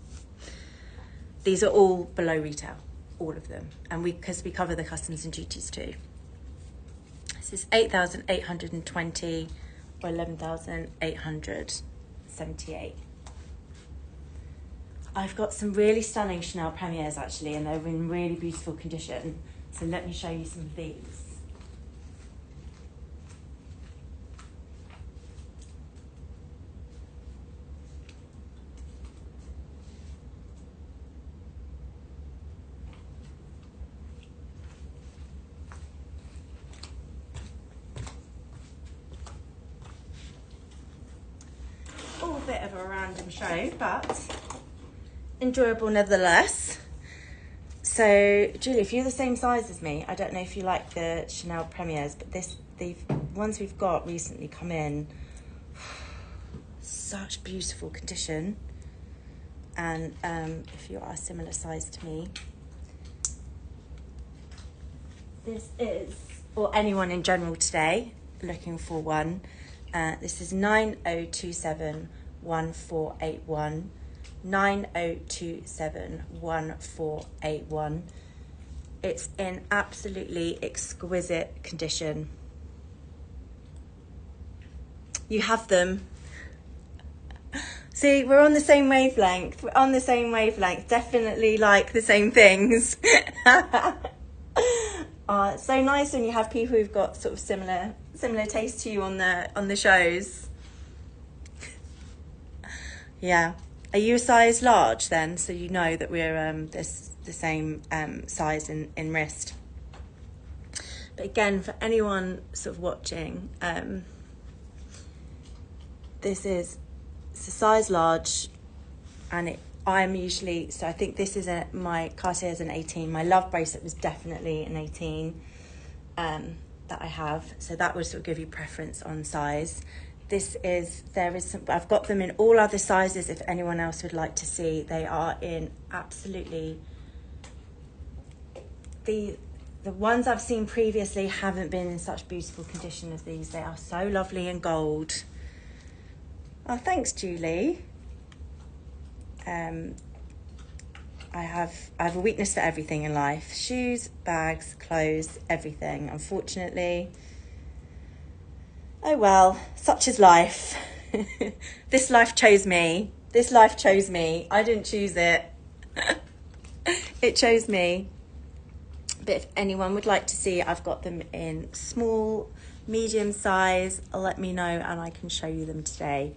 Speaker 1: These are all below retail, all of them, and because we cover the customs and duties too. This is 8,820 or 11,878. I've got some really stunning Chanel Premiers actually, and they're in really beautiful condition. So let me show you some of these. All a bit of a random show, but enjoyable nevertheless. So, Julie, if you're the same size as me, I don't know if you like the Chanel Premiers, but the ones we've got recently come in, such beautiful condition. And if you are a similar size to me, this is, or anyone in general today looking for one, this is 90271481. 90271481. It's in absolutely exquisite condition. You have them. See, we're on the same wavelength. We're on the same wavelength. Definitely like the same things. It's so nice when you have people who've got sort of similar taste to you on the shows. Yeah. Are you a size large then? So you know that we're the same size in wrist. But again, for anyone sort of watching, this is it's a size large, and I'm usually, so I think this is my Cartier is an 18. My love bracelet was definitely an 18 that I have. So that would sort of give you preference on size. I've got them in all other sizes if anyone else would like to see. They are in absolutely, the ones I've seen previously haven't been in such beautiful condition as these. They are so lovely in gold. Oh, thanks, Julie. I have a weakness for everything in life. Shoes, bags, clothes, everything, unfortunately. Oh well, such is life. This life chose me. This life chose me. I didn't choose it. It chose me. But if anyone would like to see, I've got them in small, medium size. Let me know and I can show you them today.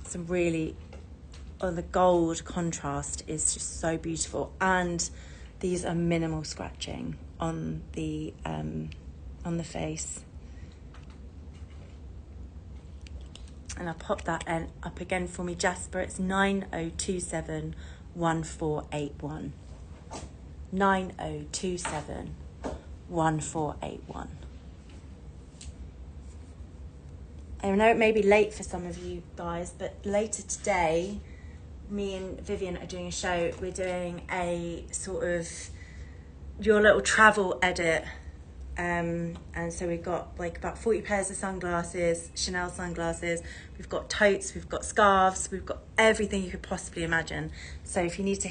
Speaker 1: Some really, the gold contrast is just so beautiful, and these are minimal scratching on the face. And I'll pop that up again for me, Jasper. It's 9027 1481. 9027 1481. I know it may be late for some of you guys, but later today, me and Vivian are doing a show. We're doing a sort of your little travel edit. And so we've got like about 40 pairs of sunglasses, Chanel sunglasses. We've got totes, we've got scarves, we've got everything you could possibly imagine. So if you need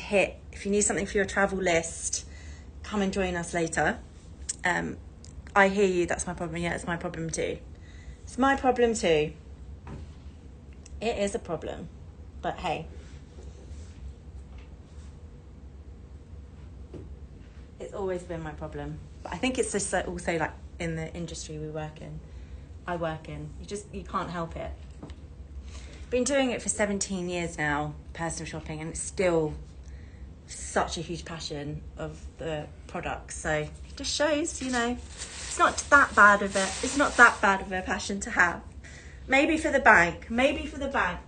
Speaker 1: something for your travel list, come and join us later. I hear you, that's my problem. Yeah, it's my problem too. It's my problem too. It is a problem, but hey. It's always been my problem. But I think it's just also like in the industry I work in. You can't help it. Been doing it for 17 years now, personal shopping, and it's still such a huge passion of the products. So it just shows, it's not that bad of a passion to have. Maybe for the bank,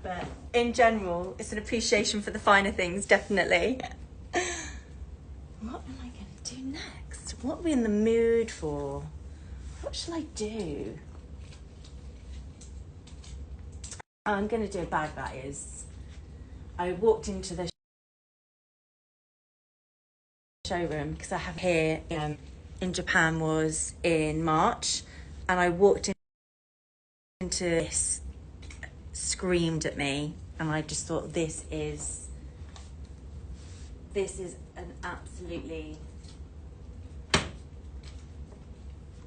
Speaker 1: but in general, it's an appreciation for the finer things, definitely. What am I going to do next? What are we in the mood for? What shall I do? I'm going to do a bag that is. I walked into the showroom because I have here in Japan was in March, and I walked into this, screamed at me, and I just thought this is an absolutely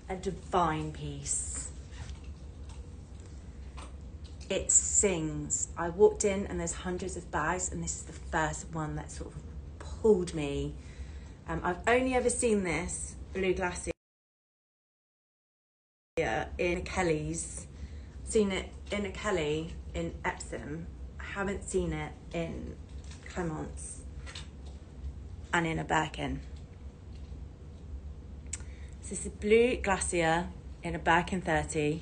Speaker 1: a divine piece. It sings. I walked in and there's hundreds of bags, and this is the first one that sort of pulled me. I've only ever seen this blue Glacia in a Kelly's. Seen it in a Kelly in Epsom. I haven't seen it in Clemence and in a Birkin. So this is blue Glacia in a Birkin 30.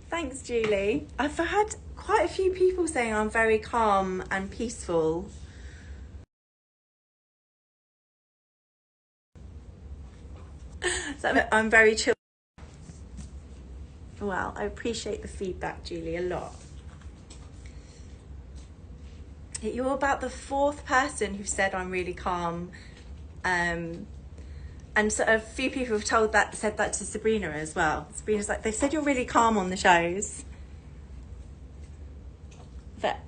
Speaker 1: Thanks, Julie. I've had quite a few people saying I'm very calm and peaceful. So I'm very chill. Well, I appreciate the feedback, Julie, a lot. You're about the fourth person who said I'm really calm. And so a few people have said that to Sabrina as well. Sabrina's like, they said you're really calm on the shows. But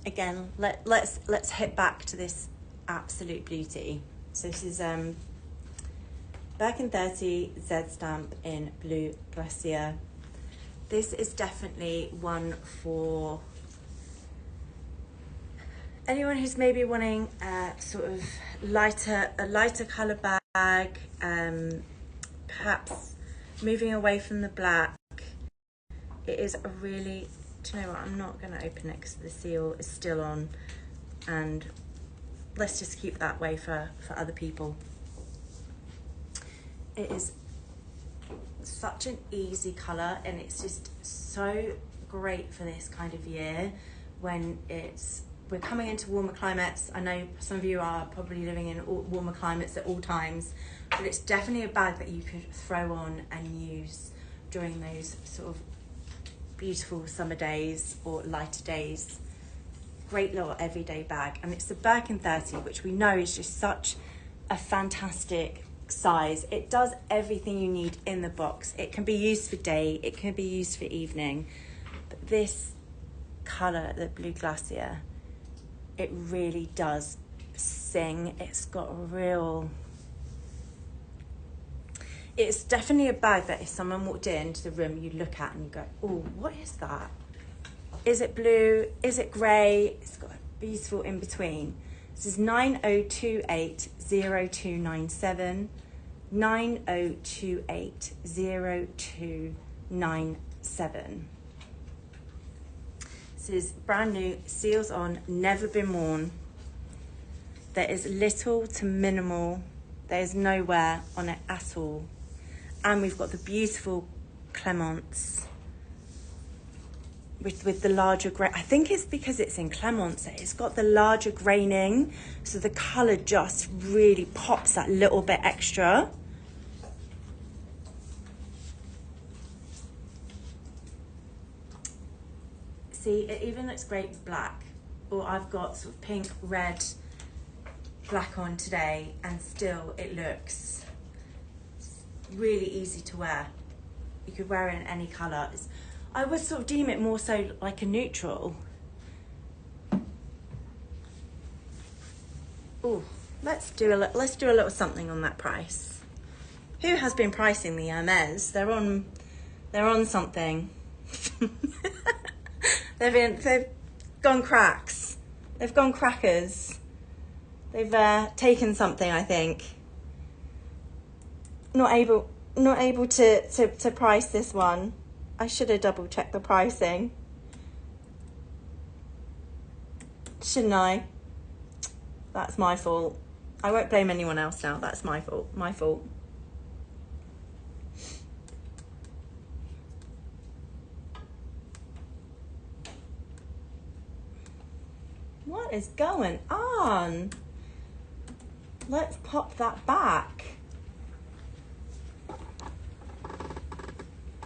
Speaker 1: again, let's hit back to this absolute beauty. So this is Birkin 30 Z stamp in blue Glacia. This is definitely one for anyone who's maybe wanting a sort of lighter colour bag, perhaps moving away from the black. It is a really, do you know what, I'm not going to open it because the seal is still on, and let's just keep that way for other people. It is such an easy colour, and it's just so great for this kind of year when we're coming into warmer climates. I know some of you are probably living in warmer climates at all times, but it's definitely a bag that you could throw on and use during those sort of beautiful summer days or lighter days. Great little everyday bag. And it's the Birkin 30, which we know is just such a fantastic size. It does everything you need in the box. It can be used for day, it can be used for evening. But this colour, the blue Glacia, it really does sing. It's got a real... It's definitely a bag that if someone walked into the room, you look at and you go, oh, what is that? Is it blue? Is it grey? It's got a beautiful in between. This is 90280297. 90280297. This is brand new, seals on, never been worn. There is little to minimal. There is no wear on it at all. And we've got the beautiful Clemence with the larger grain. I think it's because it's in Clemence. It's got the larger graining, so the colour just really pops that little bit extra. See, it even looks great with black. Or I've got sort of pink, red, black on today, and still it looks really easy to wear. You could wear it in any colour. I would sort of deem it more so like a neutral. Oh, let's do a little something on that price. Who has been pricing the Hermes? They're on something. They've gone cracks. They've gone crackers. They've taken something, I think. Not able to price this one. I should have double checked the pricing. Shouldn't I? That's my fault. I won't blame anyone else now. That's my fault. My fault. What is going on? Let's pop that back.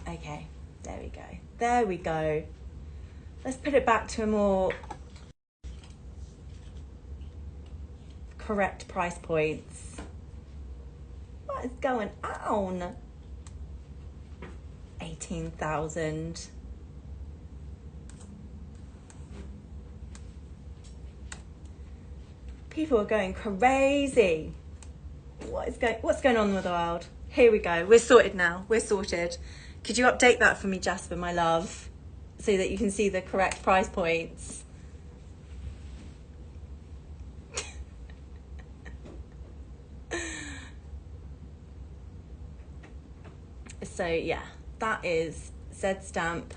Speaker 1: Okay, there we go. There we go. Let's put it back to a more correct price points. What is going on? 18,000. People are going crazy. What's going on with the world? Here we go. We're sorted now. We're sorted. Could you update that for me, Jasper, my love, so that you can see the correct price points? So yeah, that is Z stamp.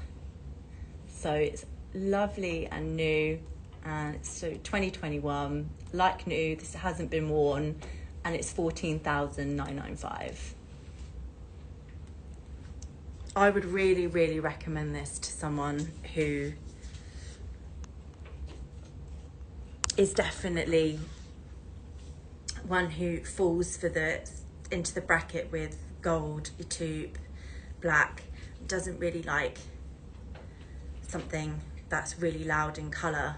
Speaker 1: So it's lovely and new, and it's so 2021, like new. This hasn't been worn, and it's 14,995. I would really, really recommend this to someone who is definitely one who falls into the bracket with gold, taupe, black, doesn't really like something that's really loud in colour,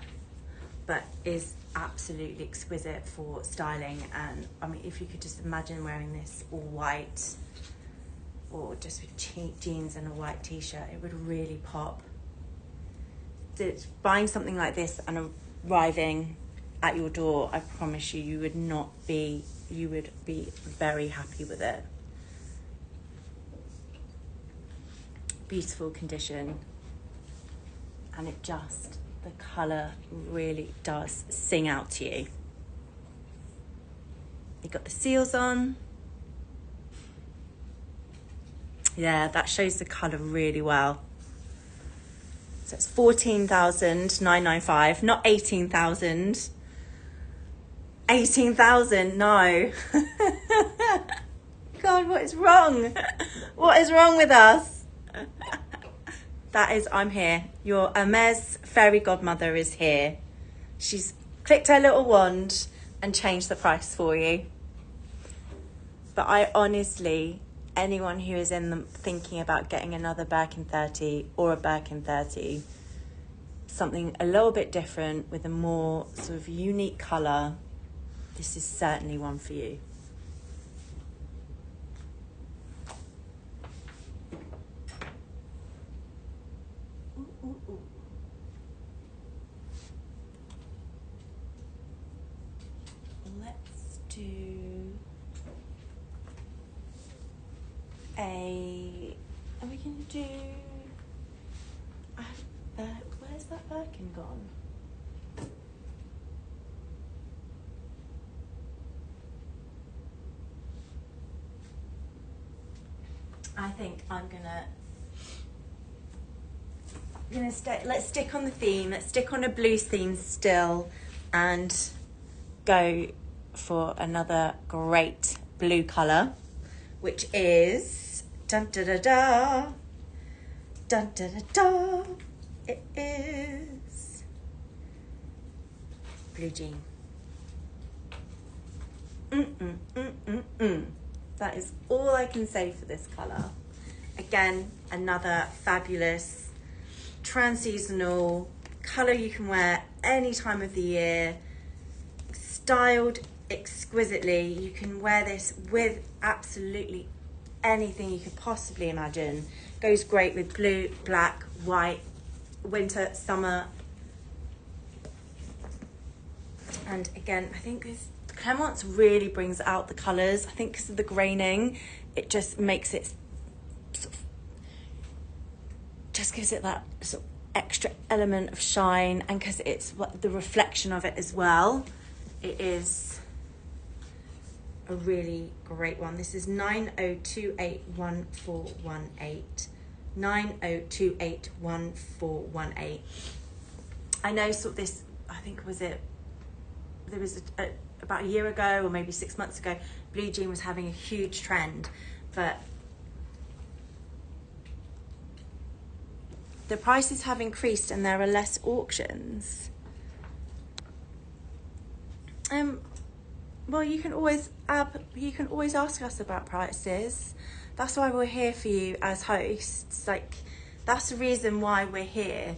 Speaker 1: but is absolutely exquisite for styling. And I mean, if you could just imagine wearing this all white, or just with jeans and a white t-shirt, it would really pop. Buying something like this and arriving at your door, I promise you, you would be very happy with it. Beautiful condition, and the colour really does sing out to you. You got the seals on. Yeah, that shows the colour really well. So it's 14,995, not 18,000. 18,000, no. God, what is wrong? What is wrong with us? That is, I'm here. Your Hermes fairy godmother is here. She's clicked her little wand and changed the price for you. But I honestly, anyone who is thinking about getting another Birkin 30 or a Birkin 30, something a little bit different with a more sort of unique colour, this is certainly one for you. do where's that Birkin gone? I think I'm gonna let's stick on the theme, let's stick on a blues theme still and go for another great blue colour, which is dun da da da dun da da da. It is blue jean. That is all I can say for this colour. Again, another fabulous trans-seasonal colour you can wear any time of the year, styled exquisitely. You can wear this with absolutely anything you could possibly imagine. Goes great with blue, black, white, winter, summer. And again, I think this Clemence really brings out the colours. I think because of the graining, it just makes it sort of, just gives it that sort of extra element of shine, and because it's the reflection of it as well, it is a really great one. This is 90281418. 90281418. I know sort of this, I think there was about a year ago or maybe 6 months ago, blue jean was having a huge trend, but the prices have increased and there are less auctions. Well, you can always ask us about prices. That's why we're here for you as hosts. Like, that's the reason why we're here.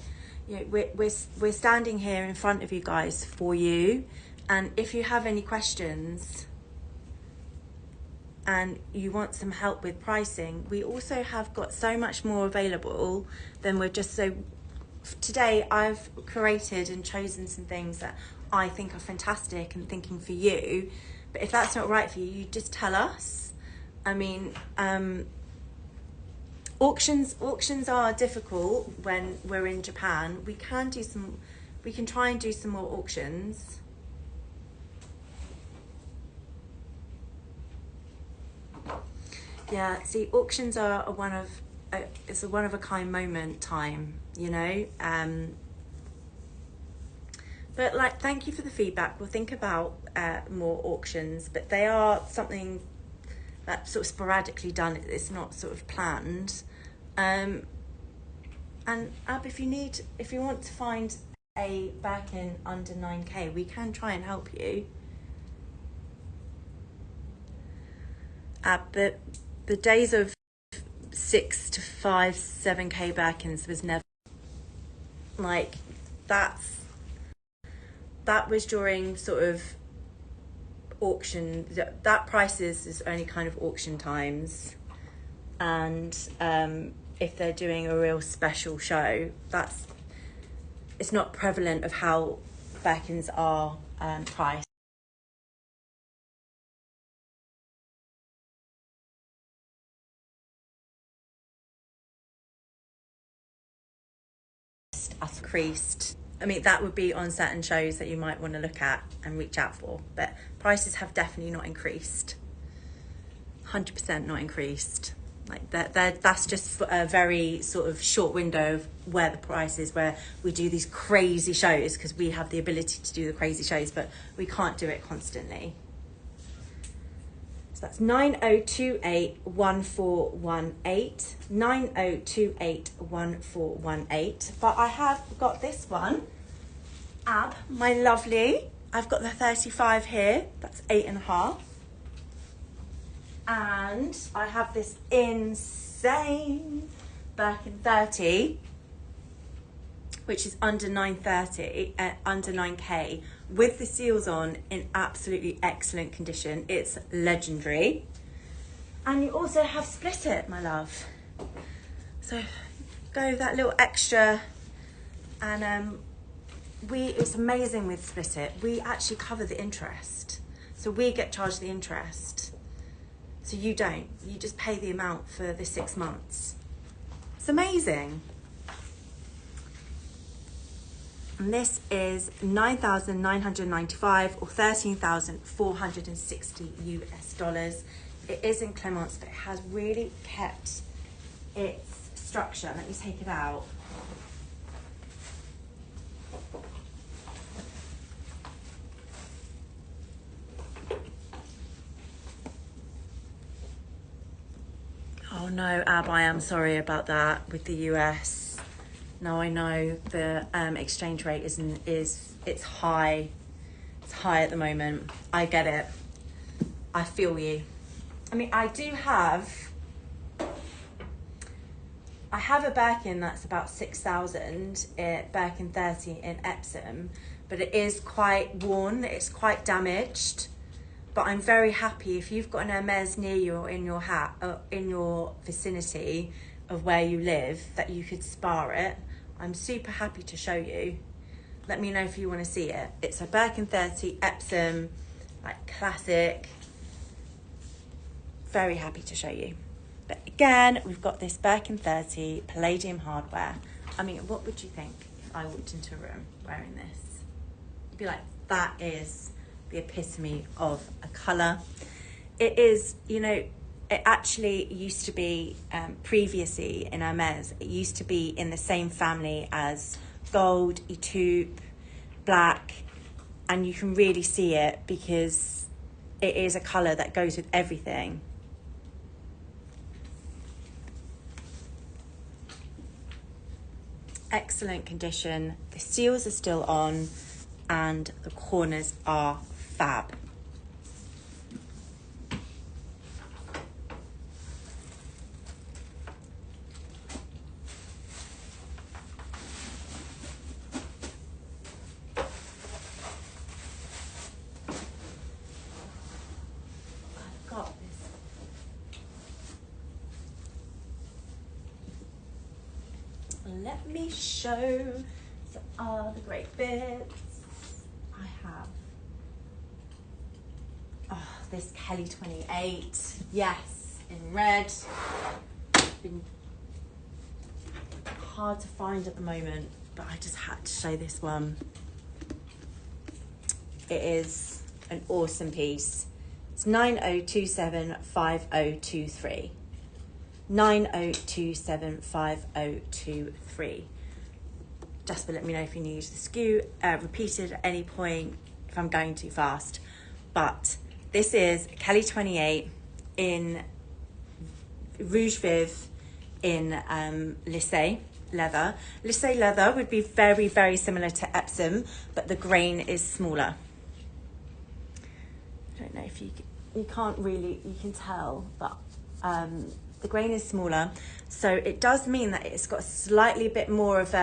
Speaker 1: You know, we're standing here in front of you guys for you. And if you have any questions and you want some help with pricing, we also have got so much more available than we're just so... Today, I've curated and chosen some things that I think are fantastic and thinking for you. But if that's not right for you, you just tell us. I mean, auctions are difficult when we're in Japan. We can try and do some more auctions. Yeah, see, auctions are it's a one of a kind moment time, you know. But like, thank you for the feedback. We'll think about more auctions, but they are something that's sort of sporadically done. It's not sort of planned. And Ab, if you want to find a Birkin under 9K, we can try and help you. But the days of 6 to 5, 7K Birkins was never like that was during sort of auction. That prices is only kind of auction times, and if they're doing a real special show, it's not prevalent of how Birkins are priced. Increased. I mean, that would be on certain shows that you might want to look at and reach out for, but prices have definitely not increased. 100% not increased. Like that's just a very sort of short window of where the price is, where we do these crazy shows, because we have the ability to do the crazy shows, but we can't do it constantly. So that's 90281418, 90281418. But I have got this one, Ab, my lovely. I've got the 35 here. That's 8.5. And I have this insane Birkin 30, which is under 930, under 9K, with the seals on in absolutely excellent condition. It's legendary. And you also have split it, my love. So go that little extra, and it's amazing with split it. We actually cover the interest. So we get charged the interest. So you don't. You just pay the amount for the 6 months. It's amazing. And this is 9,995 or 13,460 US dollars. It is in Clemence, but it has really kept its structure. Let me take it out. Oh no, Ab, I am sorry about that with the US. No, I know the exchange rate it's high. It's high at the moment. I get it. I feel you. I mean, I have a Birkin that's about 6,000, Birkin 30 in Epsom, but it is quite worn, it's quite damaged. But I'm very happy if you've got an Hermes near you or in your vicinity of where you live that you could spar it. I'm super happy to show you. Let me know if you want to see it. It's a Birkin 30 Epsom, like classic. Very happy to show you. But again, we've got this Birkin 30 Palladium hardware. I mean, what would you think if I walked into a room wearing this? You'd be like, that is the epitome of a colour. It is, you know, it actually used to be, previously in Hermes, it used to be in the same family as gold, etoupe, black, and you can really see it because it is a colour that goes with everything. Excellent condition. The seals are still on and the corners are fab. I've got this. Let me show some other great bits. I have this Kelly 28, yes, in red. Been hard to find at the moment, but I just had to show this one. It is an awesome piece. It's 90275023. 90275023. Just let me know if you need the SKU repeated at any point if I'm going too fast. But this is Kelly 28 in Rouge Viv in lissé leather. Lissé leather would be very, very similar to Epsom, but the grain is smaller. I don't know if you can't really, you can tell, but the grain is smaller. So it does mean that it's got a slightly bit more of,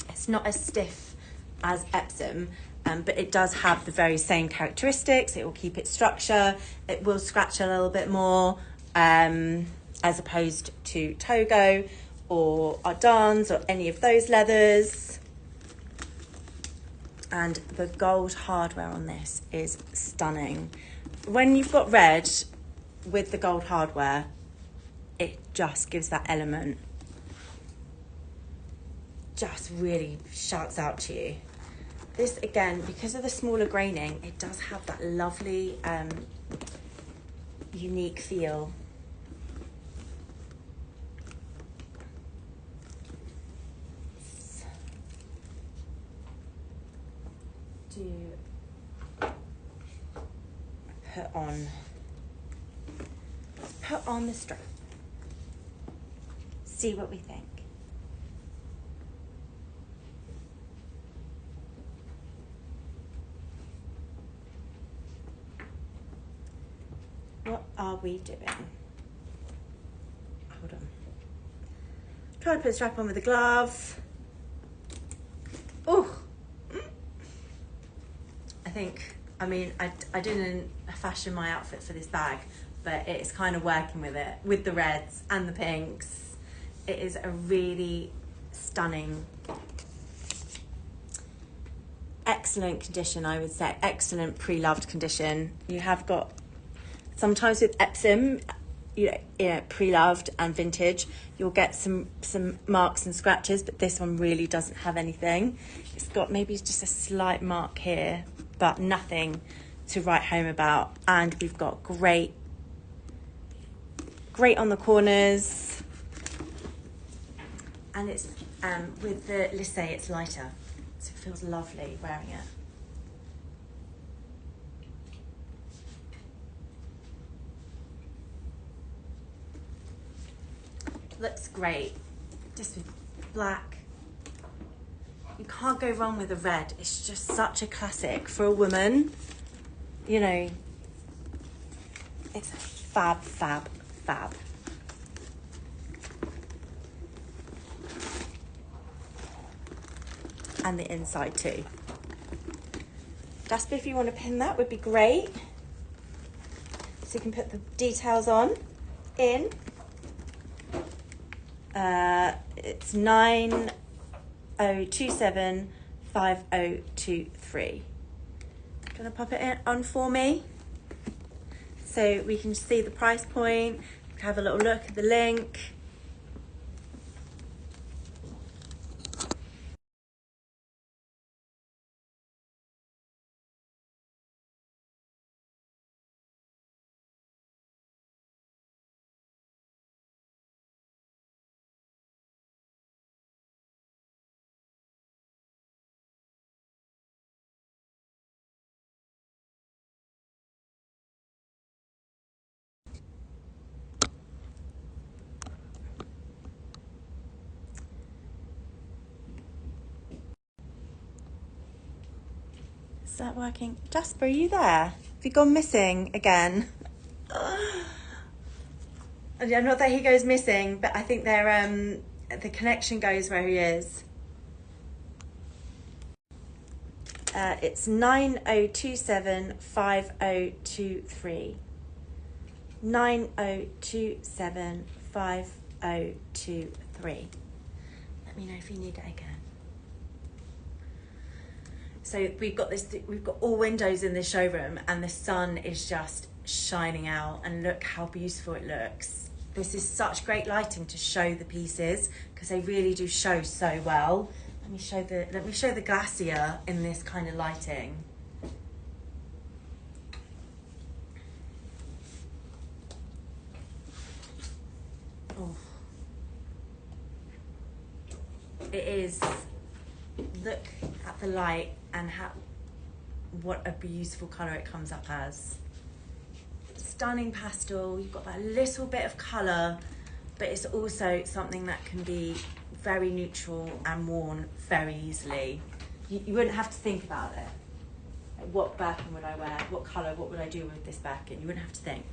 Speaker 1: it's not as stiff as Epsom, but it does have the very same characteristics. It will keep its structure. It will scratch a little bit more, as opposed to Togo or Ardans or any of those leathers. And the gold hardware on this is stunning. When you've got red with the gold hardware, it just gives that element. Just really shouts out to you. This, again, because of the smaller graining, it does have that lovely, unique feel. Do put on the strap. See what we think. What are we doing? Hold on. Try to put the strap on with a glove. Oh, I mean, I didn't fashion my outfit for this bag, but it's kind of working with it, with the reds and the pinks. It is a really stunning excellent condition, I would say. Excellent pre-loved condition. You have got, sometimes with Epsom, pre-loved and vintage, you'll get some marks and scratches, but this one really doesn't have anything. It's got maybe just a slight mark here, but nothing to write home about. And we've got great on the corners, and it's with the lissé, it's lighter, so it feels lovely wearing it. Looks great, just with black. You can't go wrong with a red. It's just such a classic for a woman. You know, it's fab, fab, fab. And the inside too. Jasper, if you want to pin that, would be great. So you can put the details on in. It's 90275023. Gonna pop it on for me so we can see the price point, have a little look at the link. Is that working? Jasper, are you there? Have you gone missing again? Not that he goes missing, but I think they're the connection goes where he is. It's 90275023. 90275023. Let me know if you need it again. So we've got all windows in the showroom, and the sun is just shining out, and look how beautiful it looks. This is such great lighting to show the pieces, because they really do show so well. Let me show the Glacia in this kind of lighting. Oh. It is, look at the light and what a beautiful colour it comes up as. Stunning pastel. You've got that little bit of colour, but it's also something that can be very neutral and worn very easily. You wouldn't have to think about it. Like, what Birkin would I wear? What colour? What would I do with this Birkin? You wouldn't have to think.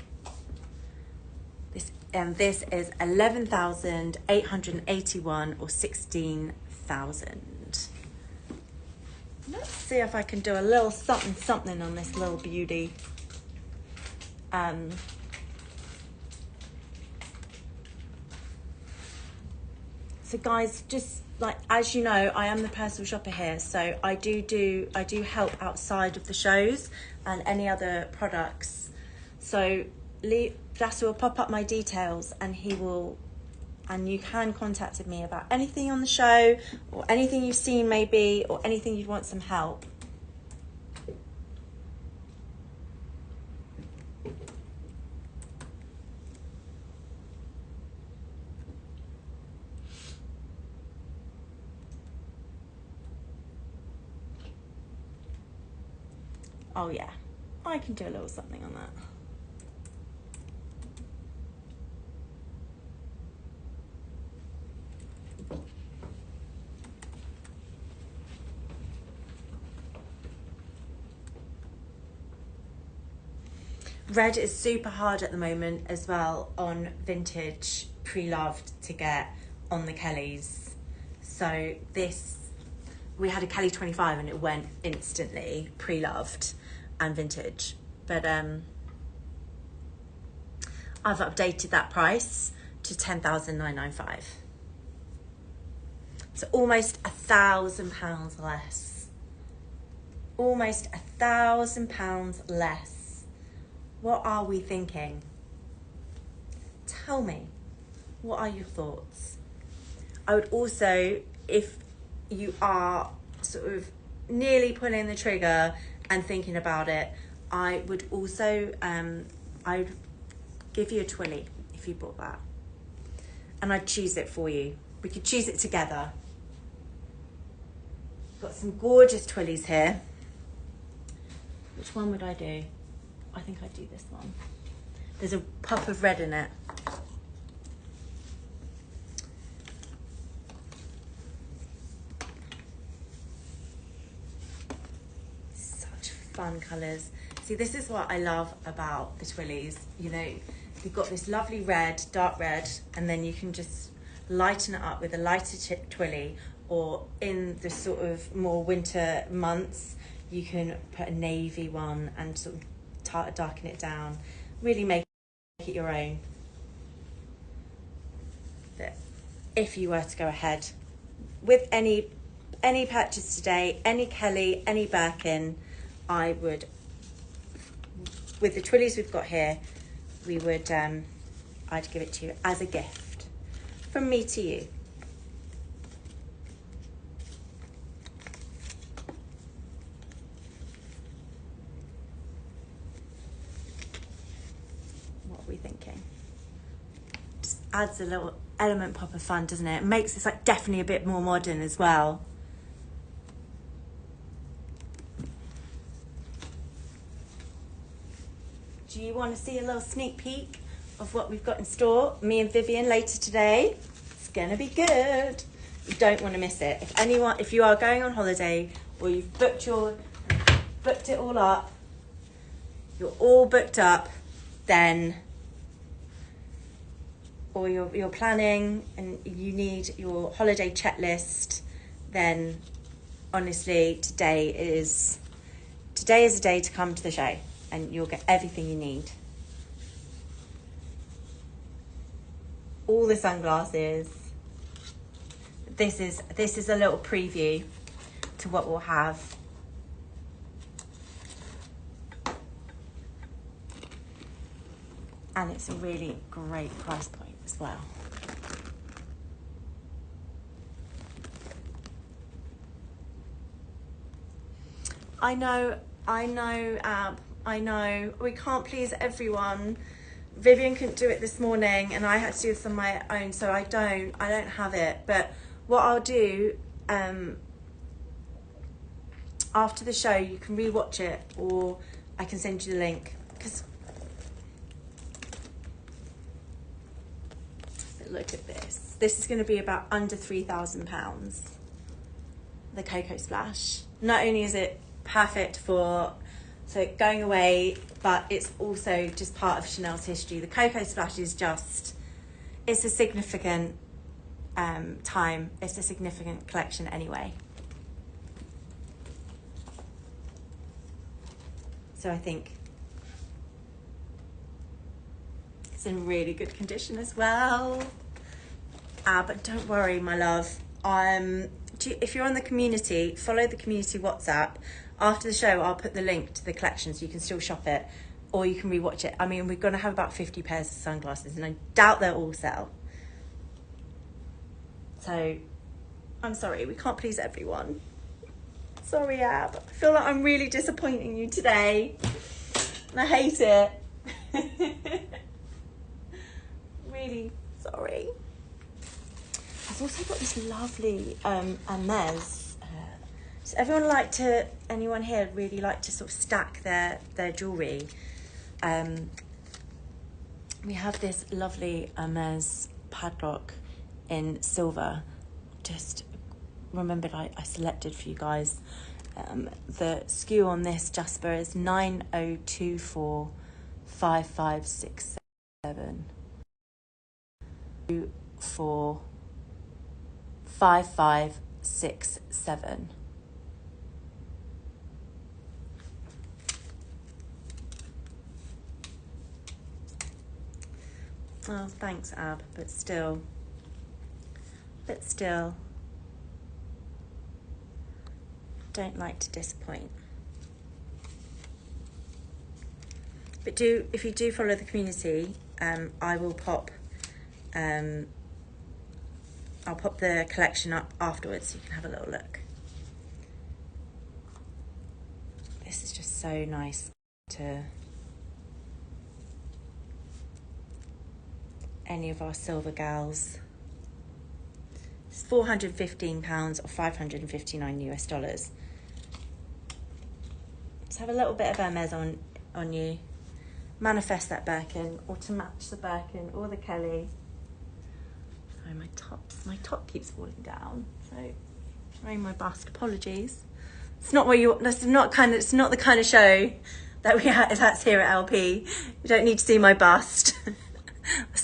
Speaker 1: This is 11,881 or 16,000. Let's see if I can do a little something on this little beauty. So guys, just like, as you know, I am the personal shopper here, so I do help outside of the shows and any other products. So Glacia will pop up my details, and you can contact me about anything on the show, or anything you've seen maybe, or anything you'd want some help. Oh yeah, I can do a little something on that. Red is super hard at the moment as well on vintage pre-loved to get on the Kellys. So we had a Kelly 25 and it went instantly pre-loved and vintage. But I've updated that price to 10,995. So almost £1,000 less. almost £1,000 less. What are we thinking? Tell me, what are your thoughts? I would also, if you are sort of nearly pulling the trigger and thinking about it, I would also, I'd give you a twilly if you bought that. And I'd choose it for you. We could choose it together. Got some gorgeous twillies here. Which one would I do? I think I'd do this one. There's a pop of red in it. Such fun colours. See, this is what I love about the twillies. You know, you've got this lovely red, dark red, and then you can just lighten it up with a lighter twilly, or in the sort of more winter months, you can put a navy one and sort of darken it down. Really make it your own. But if you were to go ahead with any purchase today, any Kelly, any Birkin, I would, with the twillies we've got here, we would, I'd give it to you as a gift from me to you. What are we thinking? Just adds a little element pop of fun, doesn't it? It makes this like definitely a bit more modern as well. Do you want to see a little sneak peek of what we've got in store? Me and Vivian later today. It's gonna be good. You don't want to miss it. If you are going on holiday or you've booked it all up, you're all booked up, then, or you're planning and you need your holiday checklist, then honestly, today is a day to come to the show and you'll get everything you need. All the sunglasses. This is a little preview to what we'll have. And it's a really great price point as well. I know, Ab, I know. We can't please everyone. Vivian couldn't do it this morning and I had to do this on my own, so I don't have it. But what I'll do, after the show, you can rewatch it or I can send you the link. Because look at this. This is going to be about under £3,000. The Coco Splash. Not only is it perfect for going away, but it's also just part of Chanel's history. The Coco Splash is just, it's a significant time. It's a significant collection anyway. So I think it's in really good condition as well. But don't worry, my love. If you're on the community, follow the community WhatsApp. After the show, I'll put the link to the collection so you can still shop it or you can rewatch it. I mean, we're going to have about 50 pairs of sunglasses and I doubt they'll all sell. So, I'm sorry, we can't please everyone. Sorry, Ab. I feel like I'm really disappointing you today. And I hate it. Really sorry. I've also got this lovely Hermes. Does anyone here really like to sort of stack their jewellery? We have this lovely Hermes padlock in silver. Just remembered I selected for you guys. The SKU on this Jasper is 90245567. 545567. Oh, thanks, Ab, but still, don't like to disappoint. But if you do follow the community, I will pop, I'll pop the collection up afterwards so you can have a little look. This is just so nice to any of our silver gals. It's £415 or 559 US dollars. Let's have a little bit of Hermes on you. Manifest that Birkin, or to match the Birkin or the Kelly. Sorry, my top keeps falling down, so showing my bust. Apologies. It's not what you. It's not the kind of show that that's here at LP. You don't need to see my bust.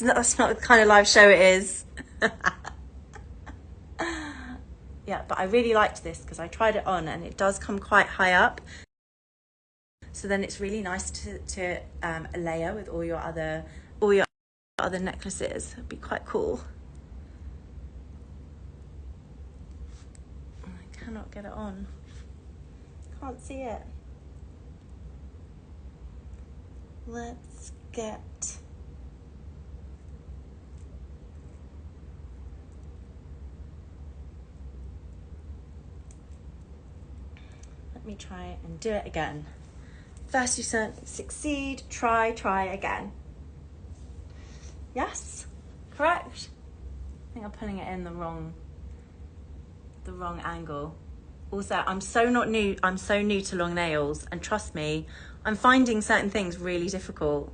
Speaker 1: That's not the kind of live show it is. Yeah, but I really liked this because I tried it on and it does come quite high up. So then it's really nice to layer with all your other necklaces. It'd be quite cool. I cannot get it on. Can't see it. Let's get. Let me try and do it again. First you succeed, try again. Yes, correct. I think I'm putting it in the wrong angle. Also, I'm so new to long nails, and trust me, I'm finding certain things really difficult.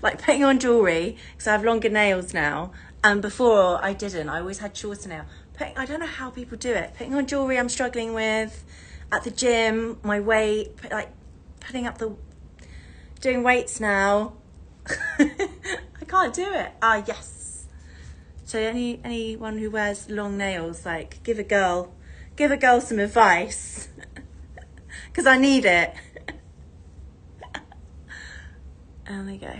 Speaker 1: Like putting on jewelry, because I have longer nails now, and before I didn't. I always had shorter nails. I don't know how people do it. Putting on jewelry I'm struggling with. At the gym, my weight, like doing weights now. I can't do it. Yes. So anyone who wears long nails, like give a girl some advice, because I need it. And there you go.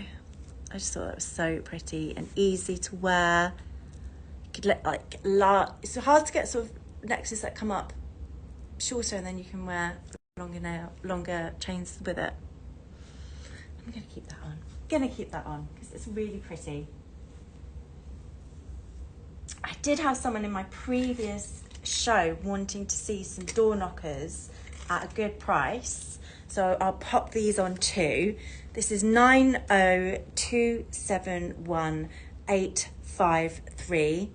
Speaker 1: I just thought that was so pretty and easy to wear. You could it's hard to get sort of necklaces that come up shorter, and then you can wear longer chains with it. I'm gonna keep that on because it's really pretty. I did have someone in my previous show wanting to see some door knockers at a good price, so I'll pop these on too. This is 9027185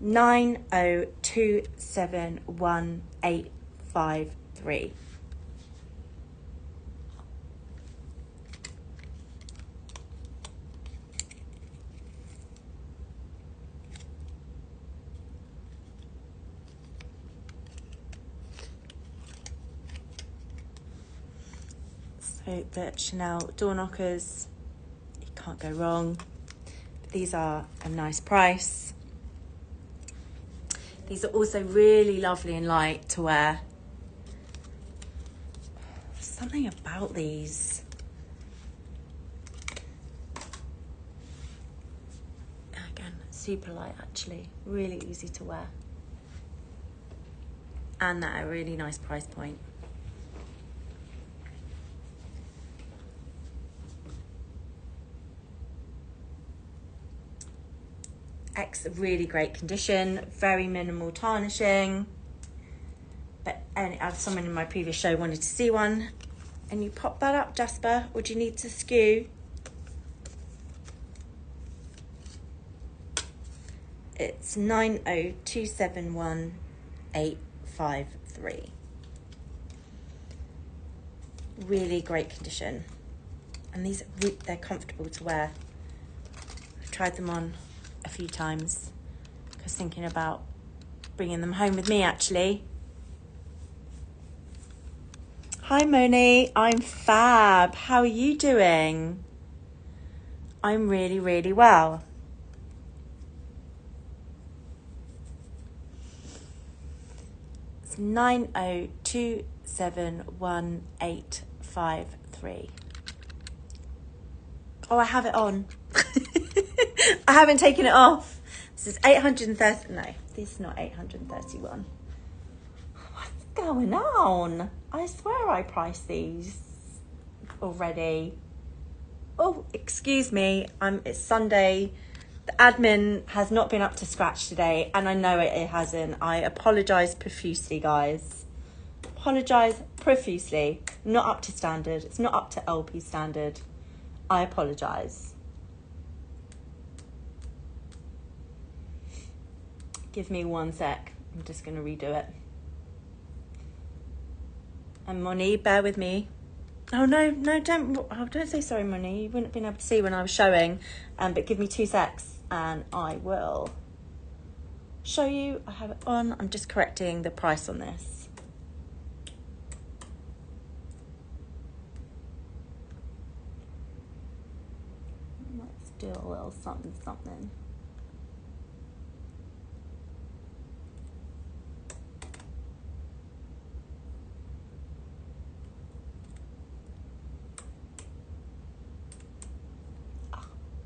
Speaker 1: 9027185. So the Chanel door knockers, you can't go wrong. These are a nice price. These are also really lovely and light to wear. Something about these. Again, super light actually, really easy to wear. And at a really nice price point. Really great condition, very minimal tarnishing. But as someone in my previous show wanted to see one, and you pop that up, Jasper, or do you need to skew? It's 9027185. Really great condition, and they're comfortable to wear. I've tried them on a few times because thinking about bringing them home with me actually. Hi Moni, I'm fab. How are you doing? I'm really, really well. It's 9027185. Oh, I have it on. I haven't taken it off. This is 830. No, this is not 831. What's going on? I swear I priced these already. Oh, excuse me. It's Sunday. The admin has not been up to scratch today, and I know it hasn't. I apologise profusely, guys. Apologise profusely. Not up to standard. It's not up to LP standard. I apologise. Give me 1 sec. I'm just going to redo it. And Moni, bear with me. Oh, no, don't say sorry, Moni. You wouldn't have been able to see when I was showing. But give me 2 secs and I will show you. I have it on. I'm just correcting the price on this. Let's do a little something.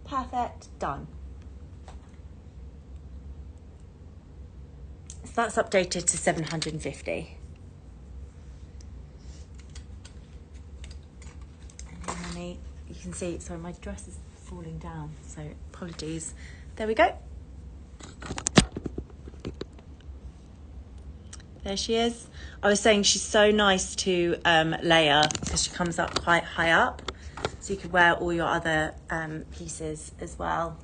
Speaker 1: Perfect, done. So that's updated to 750. And then you can see, sorry, my dress is falling down, so apologies. There we go. There she is. I was saying she's so nice to layer because she comes up quite high up. So you could wear all your other pieces as well.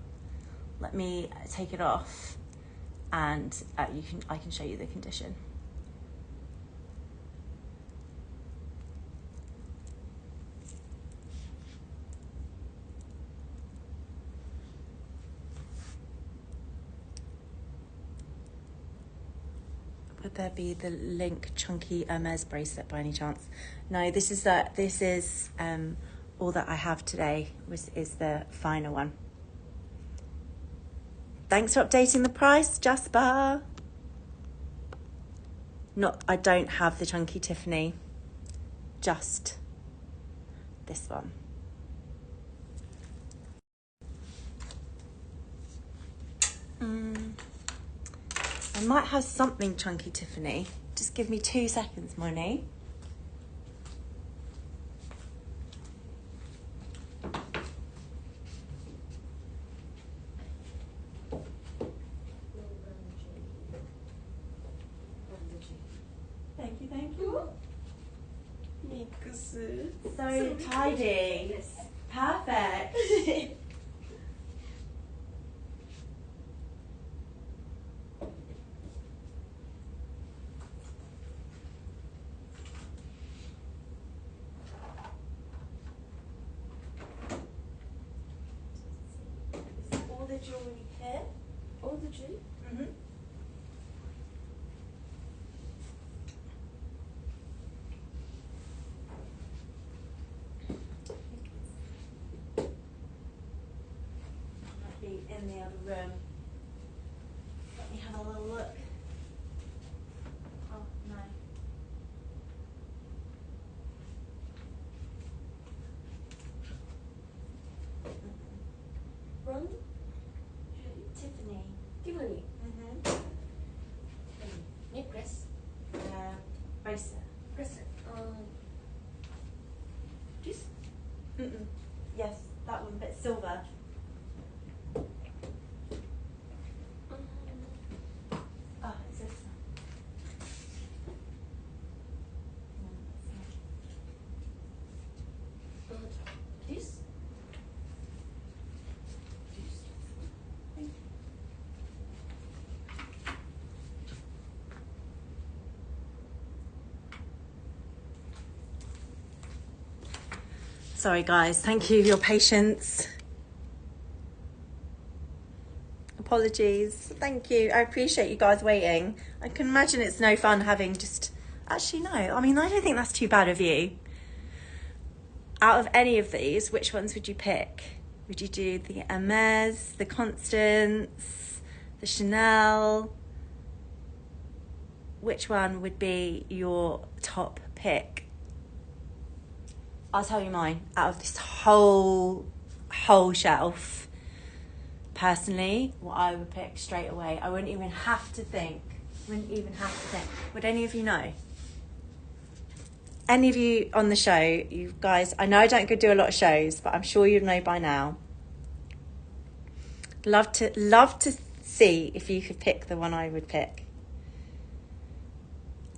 Speaker 1: Let me take it off and I can show you the condition. Would there be the link chunky Hermes bracelet by any chance? No, this is all that I have today is the final one. Thanks for updating the price, Jasper. I don't have the chunky Tiffany, just this one. I might have something chunky Tiffany. Just give me 2 seconds, Moni. Thank you. So tidy. Perfect. All the jewellery here.
Speaker 2: All the jewellery?
Speaker 1: Mm-hmm. Might be in the other room. Let me have a little look. Oh, no.
Speaker 2: Ron?
Speaker 1: Tiffany.
Speaker 2: Tiffany.
Speaker 1: Mm-hmm.
Speaker 2: Necklace.
Speaker 1: Bracelet.
Speaker 2: Bracelet. This?
Speaker 1: Mm-mm. Yes, that one, but silver. Oh, it's this one. No, that's not.
Speaker 2: This?
Speaker 1: Sorry guys, thank you for your patience. Apologies, thank you. I appreciate you guys waiting. I can imagine it's no fun having just, actually no, I mean, I don't think that's too bad of you. Out of any of these, which ones would you pick? Would you do the Hermes, the Constance, the Chanel? Which one would be your top pick? I'll tell you mine. Out of this whole shelf, personally, what I would pick straight away, I wouldn't even have to think. Would any of you know? any of you on the show, you guys, I know I don't go do a lot of shows, but I'm sure you know by now. Love to see if you could pick the one I would pick.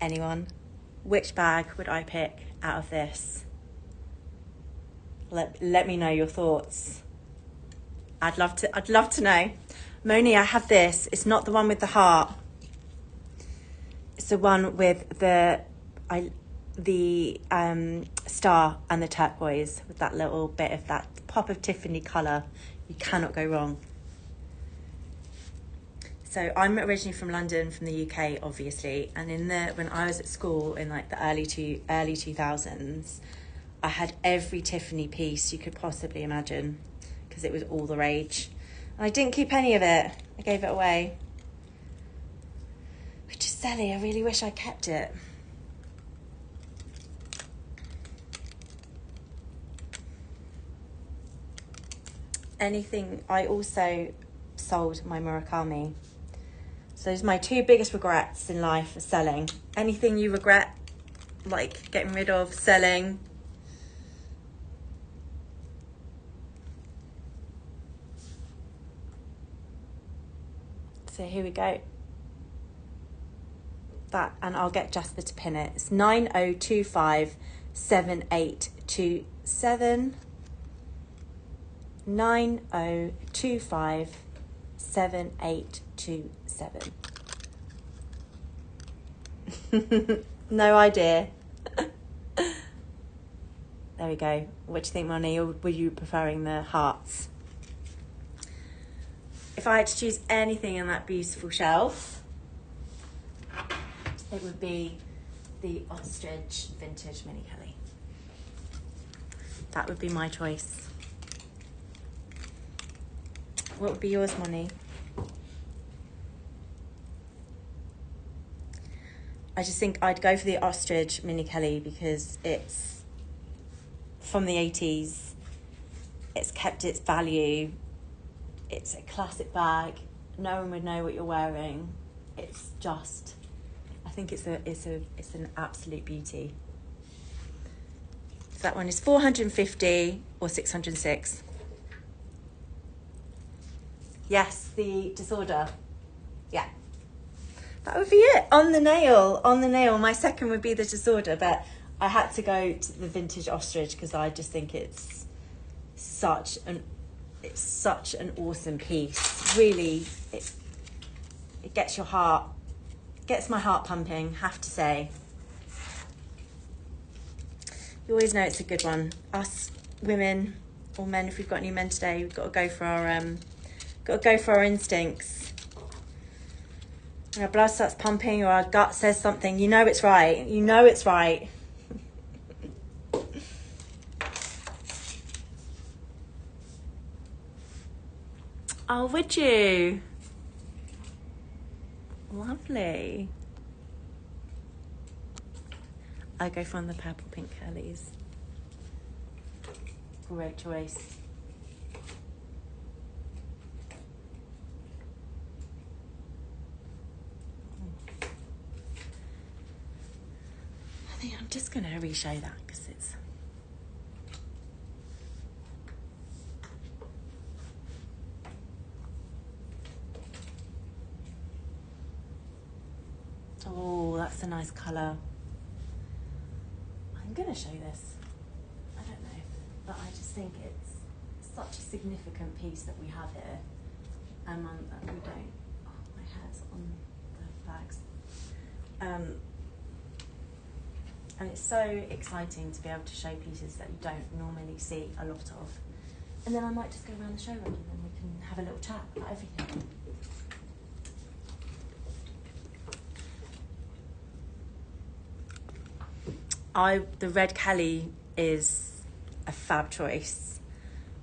Speaker 1: Anyone? Which bag would I pick out of this? Let me know your thoughts. I'd love to know. Moni, I have this. It's not the one with the heart. It's the one with the star and the turquoise with that little bit of that pop of Tiffany colour. You cannot go wrong. So I'm originally from London, from the UK, obviously. And when I was at school in like the early 2000s, I had every Tiffany piece you could possibly imagine because it was all the rage. And I didn't keep any of it. I gave it away. Which is silly. I really wish I kept it. Anything. I also sold my Murakami. So those are my two biggest regrets in life, are selling. Anything you regret, like getting rid of, selling? So here we go. That, and I'll get Jasper to pin it. It's 90257827. 90257827. No idea. There we go. What do you think, Moni? Or were you preferring the hearts? If I had to choose anything on that beautiful shelf, it would be the Ostrich Vintage Mini Kelly. That would be my choice. What would be yours, Moni? I just think I'd go for the Ostrich Mini Kelly because it's from the 80s. It's kept its value. It's a classic bag. No one would know what you're wearing. It's just, I think it's an absolute beauty. So that one is 450 or 606. Yes, the Disorder. Yeah. That would be it. On the nail. My second would be the Disorder, but I had to go to the Vintage Ostrich because I just think it's such an awesome piece. Really, it gets your heart, gets my heart pumping, have to say. You always know it's a good one. Us women or men, if we've got any men today, we've got to go for our instincts. When our blood starts pumping or our gut says something, you know it's right. You know it's right. Oh, would you? Lovely. I go from the purple pink curlies. Great choice. I think I'm just going to re-show that because it's... Oh, that's a nice colour. I'm going to show this. I don't know, but I just think it's such a significant piece that we have here. And we don't... Oh, my hair's on the bags. And it's so exciting to be able to show pieces that you don't normally see a lot of. And then I might just go around the showroom and then we can have a little chat about everything. The red Kelly is a fab choice.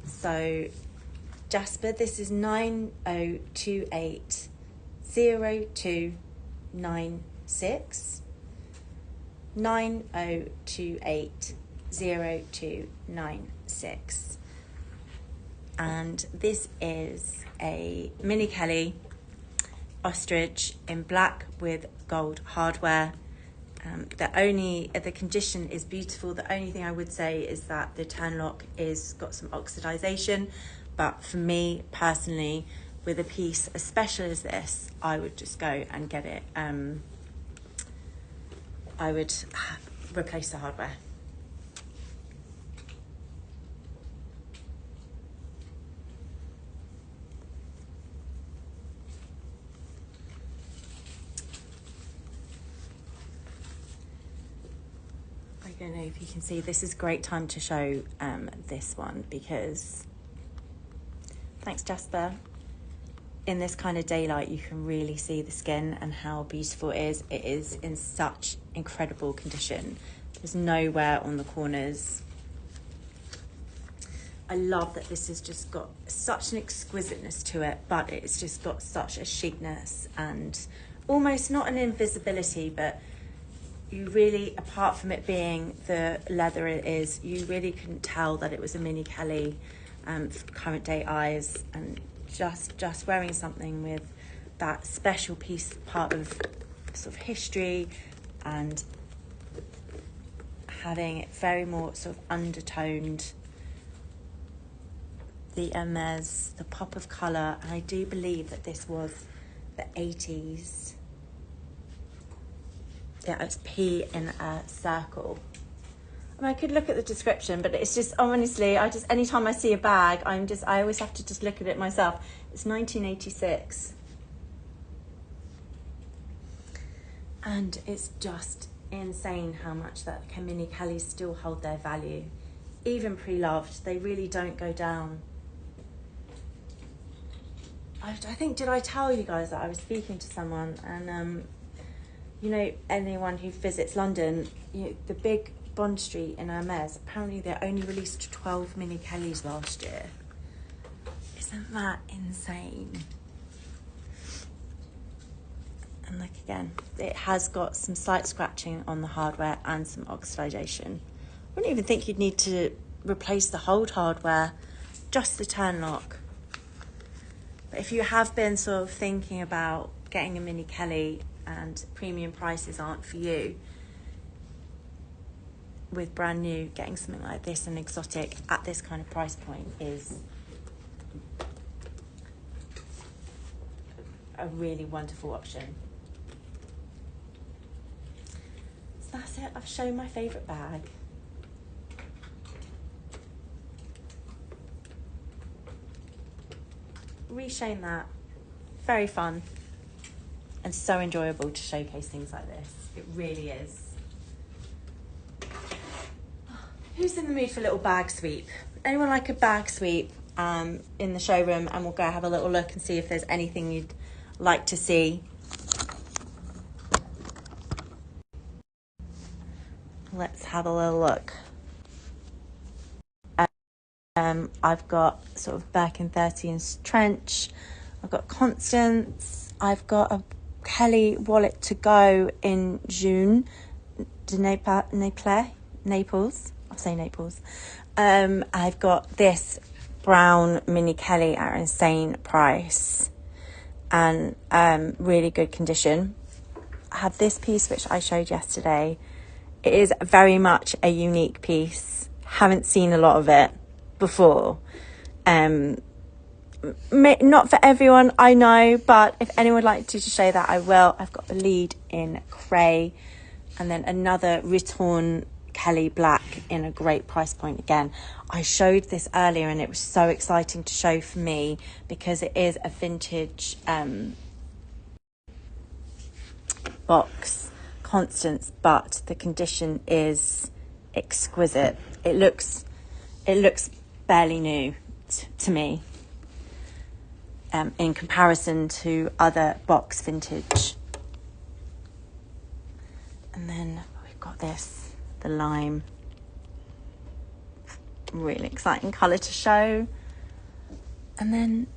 Speaker 1: So Jasper, this is 90280296. 90280296. And this is a mini Kelly ostrich in black with gold hardware, The condition is beautiful. The only thing I would say is that the turn lock is got some oxidization, but for me personally, with a piece as special as this, I would just go and get it. I would replace the hardware. I don't know if you can see, this is a great time to show this one because, thanks Jasper, in this kind of daylight you can really see the skin and how beautiful it is. It is in such incredible condition. There's no wear on the corners. I love that this has just got such an exquisiteness to it, but it's just got such a chicness and almost not an invisibility, but you really, apart from it being the leather it is, you really couldn't tell that it was a mini Kelly for current day eyes. And just wearing something with that special piece, part of sort of history, and having it very more sort of undertoned, the Hermes, the pop of colour. And I do believe that this was the 80s. Yeah, it's P in a circle. I mean, I could look at the description, but it's just, honestly, anytime I see a bag, I always have to just look at it myself. It's 1986. And it's just insane how much that mini Kellys still hold their value. Even pre-loved, they really don't go down. I think, did I tell you guys that I was speaking to someone, and you know, anyone who visits London, you know, the big Bond Street in Hermes, apparently they only released 12 mini Kellys last year. Isn't that insane? And like, again, it has got some slight scratching on the hardware and some oxidation. I wouldn't even think you'd need to replace the whole hardware, just the turn lock. But if you have been sort of thinking about getting a mini Kelly and premium prices aren't for you, with brand new, getting something like this, an exotic at this kind of price point, is a really wonderful option. So that's it, I've shown my favourite bag. Re-shown that. Very fun and so enjoyable to showcase things like this. It really is. Who's in the mood for a little bag sweep? Anyone like a bag sweep in the showroom? And we'll go have a little look and see if there's anything you'd like to see. Let's have a little look. I've got sort of Birkin 30-inch trench. I've got Constance. I've got a Kelly wallet to go in June de Naples. I'll say Naples. I've got this brown mini Kelly at an insane price and really good condition. I have this piece which I showed yesterday. It is very much a unique piece. Haven't seen a lot of it before. Not for everyone, I know, but if anyone would like to show that, I will. I've got the lead in grey and then another Riton Kelly black in a great price point again. I showed this earlier and it was so exciting to show for me because it is a vintage box Constance, but the condition is exquisite. It looks barely new to me. In comparison to other box vintage. And then we've got this, the lime. Really exciting colour to show. And then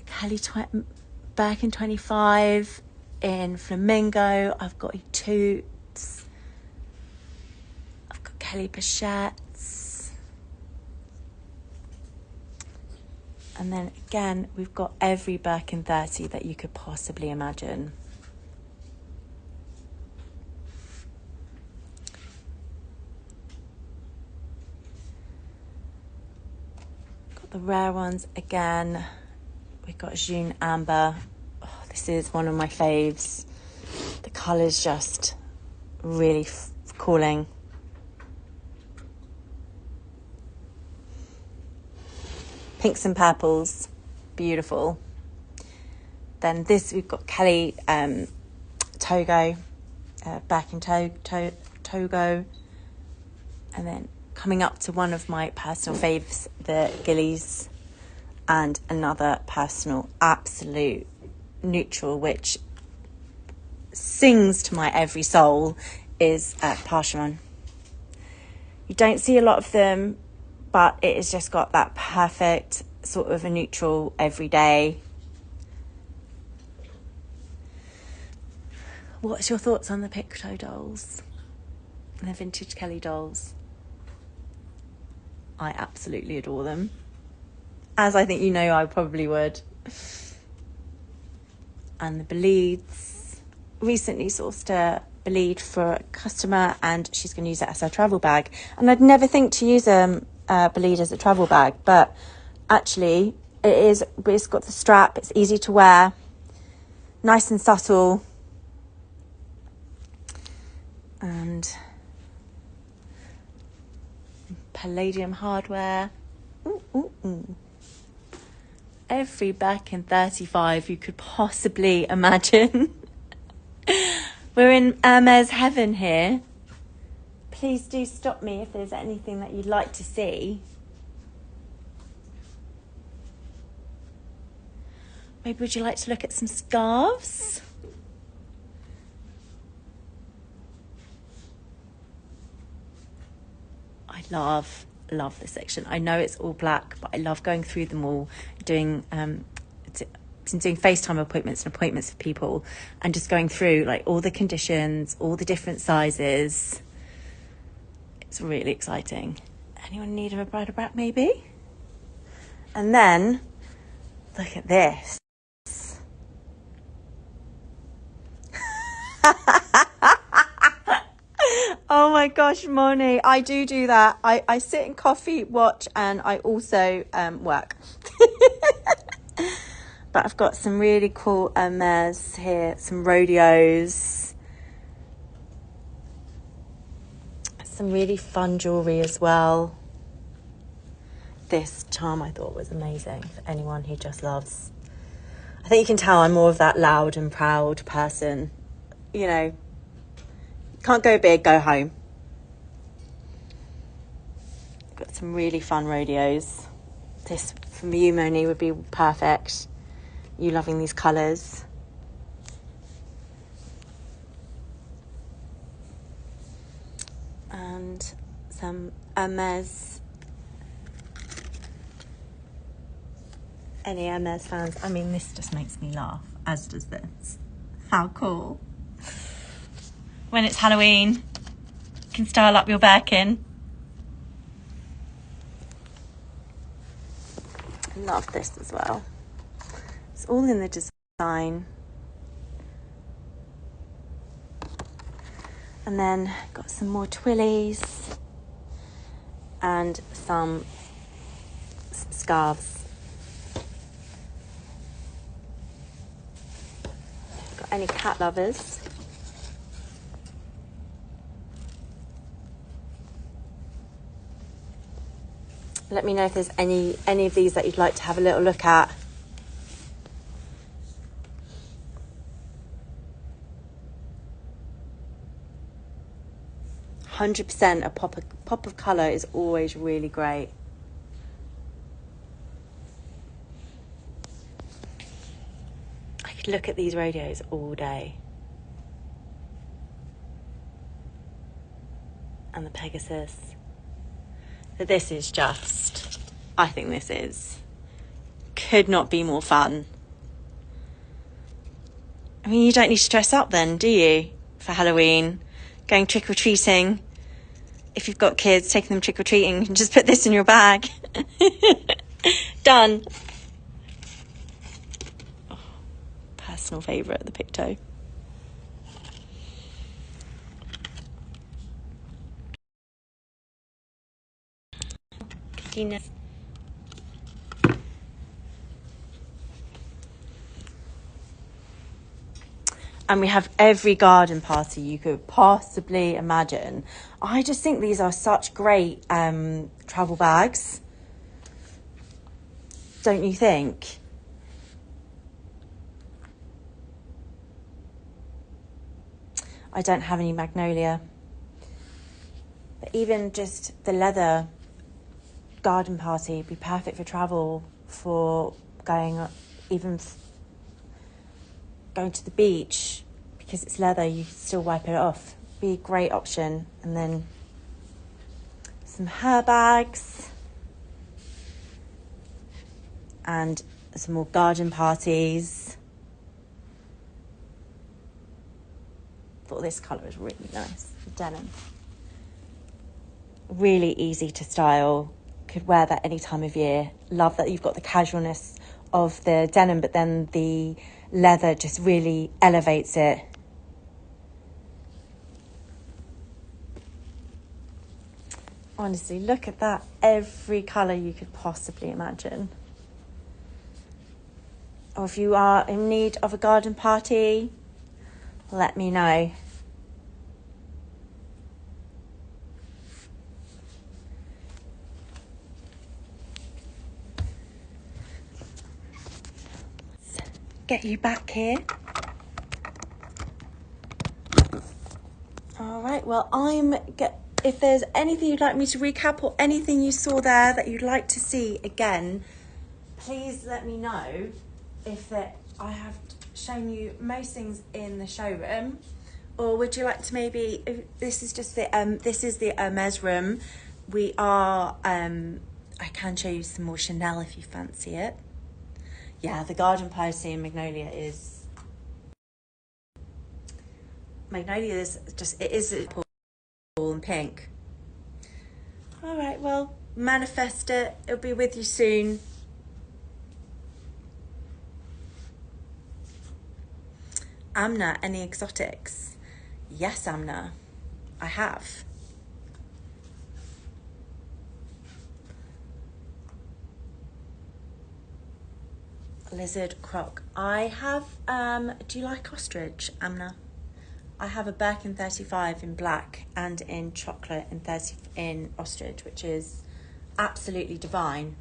Speaker 1: Kelly Birkin 25 in flamingo. I've got totes. I've got Kelly pochettes. And then again, we've got every Birkin 30 that you could possibly imagine. the rare ones again. We've got Jean Amber. Oh, this is one of my faves. The colour's just really calling. Pinks and purples, beautiful. Then this, we've got Kelly Togo, Birkin Togo. And then coming up to one of my personal faves, the Gillies. And another personal absolute neutral, which sings to my every soul, is Parcheron. You don't see a lot of them, but it has just got that perfect sort of a neutral everyday. What's your thoughts on the Picto dolls and the vintage Kelly dolls? I absolutely adore them, as I think you know I probably would. And the Beleeds. Recently sourced a Beleed for a customer, and she's going to use it as her travel bag. And I'd never think to use a Beleed as a travel bag, but actually it's got the strap, it's easy to wear, nice and subtle. And palladium hardware. Ooh, ooh, ooh. Every Birkin 35 you could possibly imagine. We're in Hermes heaven here. Please do stop me if there's anything that you'd like to see. Maybe would you like to look at some scarves? I love this section. I know it's all black, but I love going through them all, doing FaceTime appointments and appointments for people, and just going through like all the conditions, all the different sizes. It's really exciting. Anyone need a bridal wrap maybe? And then look at this. Oh my gosh, Moni, I do that. I sit in coffee, watch, and I also work. But I've got some really cool Hermes here, some rodeos, some really fun jewellery as well. This charm I thought was amazing for anyone who just loves. I think you can tell I'm more of that loud and proud person. You know, can't go big, go home. Got some really fun rodeos. This from you, Moni, would be perfect. You loving these colours. And some Hermes. Any Hermes fans? I mean, this just makes me laugh, as does this. How cool. When it's Halloween, you can style up your Birkin. Love this as well. It's all in the design. And then got some more twillies and some scarves. Got any cat lovers? Let me know if there's any of these that you'd like to have a little look at. %, a pop of colour is always really great. I could look at these radios all day. And the Pegasus. But this is just, I think this is, could not be more fun. I mean, you don't need to dress up then, do you? For Halloween, going trick-or-treating. If you've got kids, taking them trick-or-treating, you can just put this in your bag. Done. Oh, personal favourite, the Picto. Cookiness. And we have every garden party you could possibly imagine. I just think these are such great travel bags. Don't you think? I don't have any magnolia. But even just the leather garden party would be perfect for travel, for going, even going to the beach, because it's leather, you can still wipe it off. Be a great option. And then some hair bags and some more garden parties. Thought this colour is really nice, the denim. Really easy to style. Could wear that any time of year. Love that you've got the casualness of the denim, but then the leather just really elevates it. Honestly, look at that. Every colour you could possibly imagine. Or if you are in need of a garden party, let me know. Let's get you back here. All right, well, if there's anything you'd like me to recap or anything you saw there that you'd like to see again, please let me know. I have shown you most things in the showroom, or would you like to maybe, this is the Hermes room. We are, I can show you some more Chanel if you fancy it. Yeah, the garden party in Magnolia is purple and pink. All right, well, manifest it. It'll be with you soon. Amna, any exotics? Yes, Amna, I have. Lizard croc. I have, do you like ostrich, Amna? I have a Birkin 35 in black and in chocolate in ostrich, which is absolutely divine.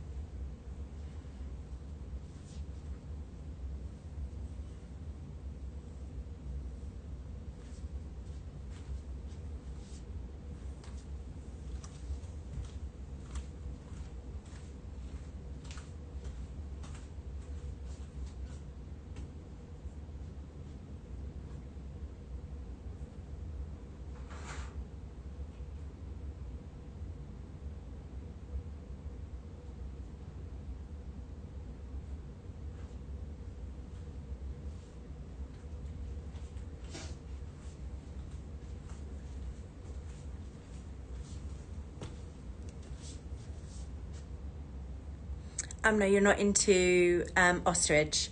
Speaker 1: No, you're not into ostrich.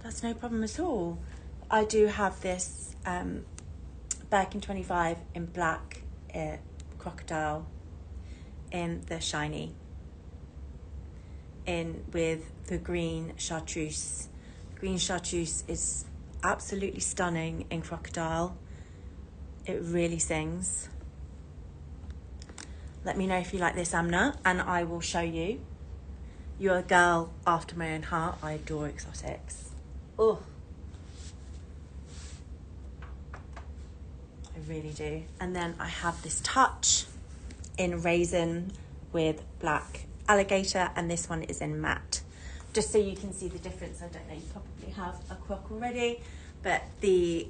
Speaker 1: That's no problem at all. I do have this Birkin 25 in black, crocodile, in the shiny, in with the green chartreuse. Green chartreuse is absolutely stunning in crocodile. It really sings. Let me know if you like this, Amna, and I will show you. You're a girl after my own heart. I adore exotics. Oh, I really do. And then I have this touch in raisin with black alligator, and this one is in matte. Just so you can see the difference. I don't know, you probably have a croc already, but the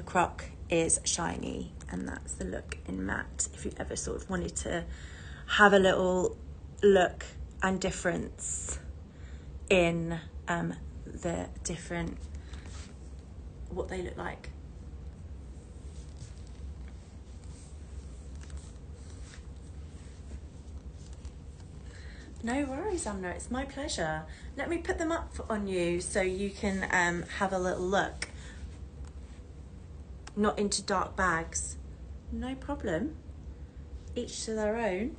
Speaker 1: croc is shiny, and that's the look in matte. If you ever sort of wanted to have a little look and difference in the different, what they look like. No worries, Amna, it's my pleasure. Let me put them up on you so you can have a little look. Not into dark bags. No problem. Each to their own.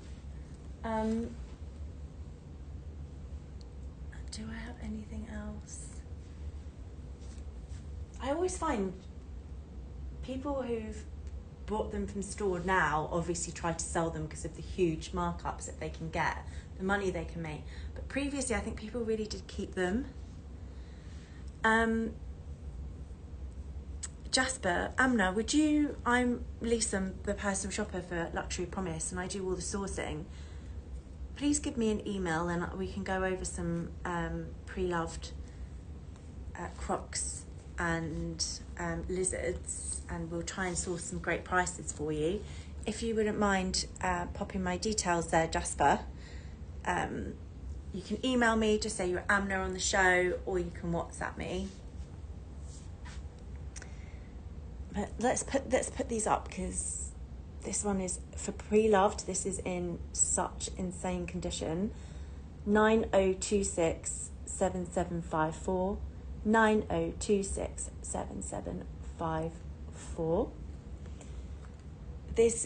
Speaker 1: Do I have anything else? I always find people who've bought them from store now obviously try to sell them because of the huge markups that they can get, the money they can make. But previously, I think people really did keep them. Jasper, Amna, I'm Lisa, I'm the personal shopper for Luxury Promise, and I do all the sourcing. Please give me an email and we can go over some pre-loved crocs and lizards, and we'll try and source some great prices for you. If you wouldn't mind popping my details there, Jasper, you can email me, just say you're Amna on the show, or you can WhatsApp me. But let's put these up, because this one is for pre-loved. This is in such insane condition. 9026 7754. 9026 7754. This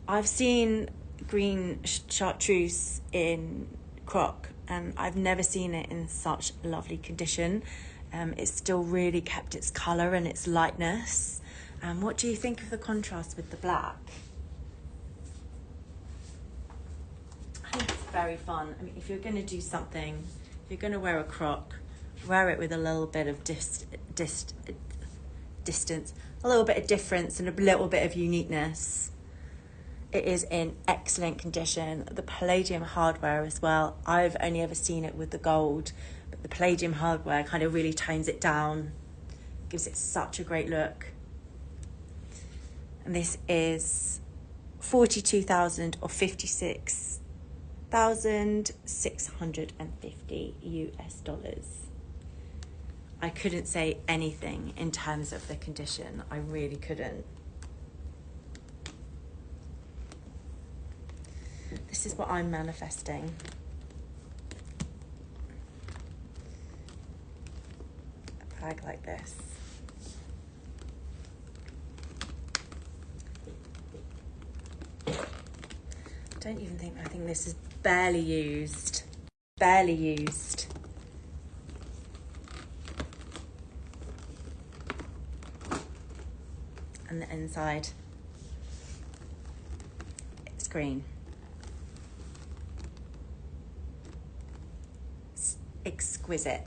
Speaker 1: I've seen green chartreuse in croc, and I've never seen it in such lovely condition. It's still really kept its colour and its lightness. What do you think of the contrast with the black? I think it's very fun. I mean, if you're going to do something, if you're going to wear a croc, wear it with a little bit of distance, a little bit of difference and a little bit of uniqueness. It is in excellent condition. The palladium hardware as well. I've only ever seen it with the gold, but the palladium hardware kind of really tones it down, gives it such a great look. And this is 42,000 or 56,650 US dollars. I couldn't say anything in terms of the condition. I really couldn't. This is what I'm manifesting. A bag like this. I think this is barely used. Barely used. And the inside, it's green. It's exquisite.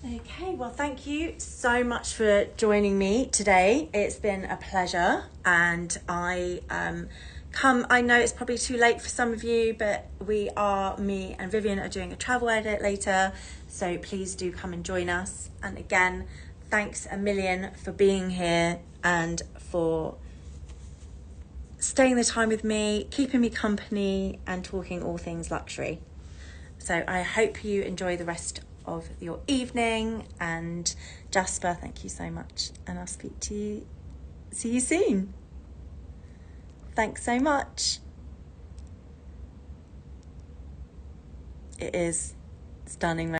Speaker 1: Okay, well, thank you so much for joining me today. It's been a pleasure, and I know it's probably too late for some of you, but me and Vivian are doing a travel edit later, so please do come and join us. And again, thanks a million for being here and for staying the time with me, keeping me company, and talking all things luxury. So I hope you enjoy the rest of your evening, and Jasper, thank you so much, and I'll see you soon. Thanks so much. It is stunning.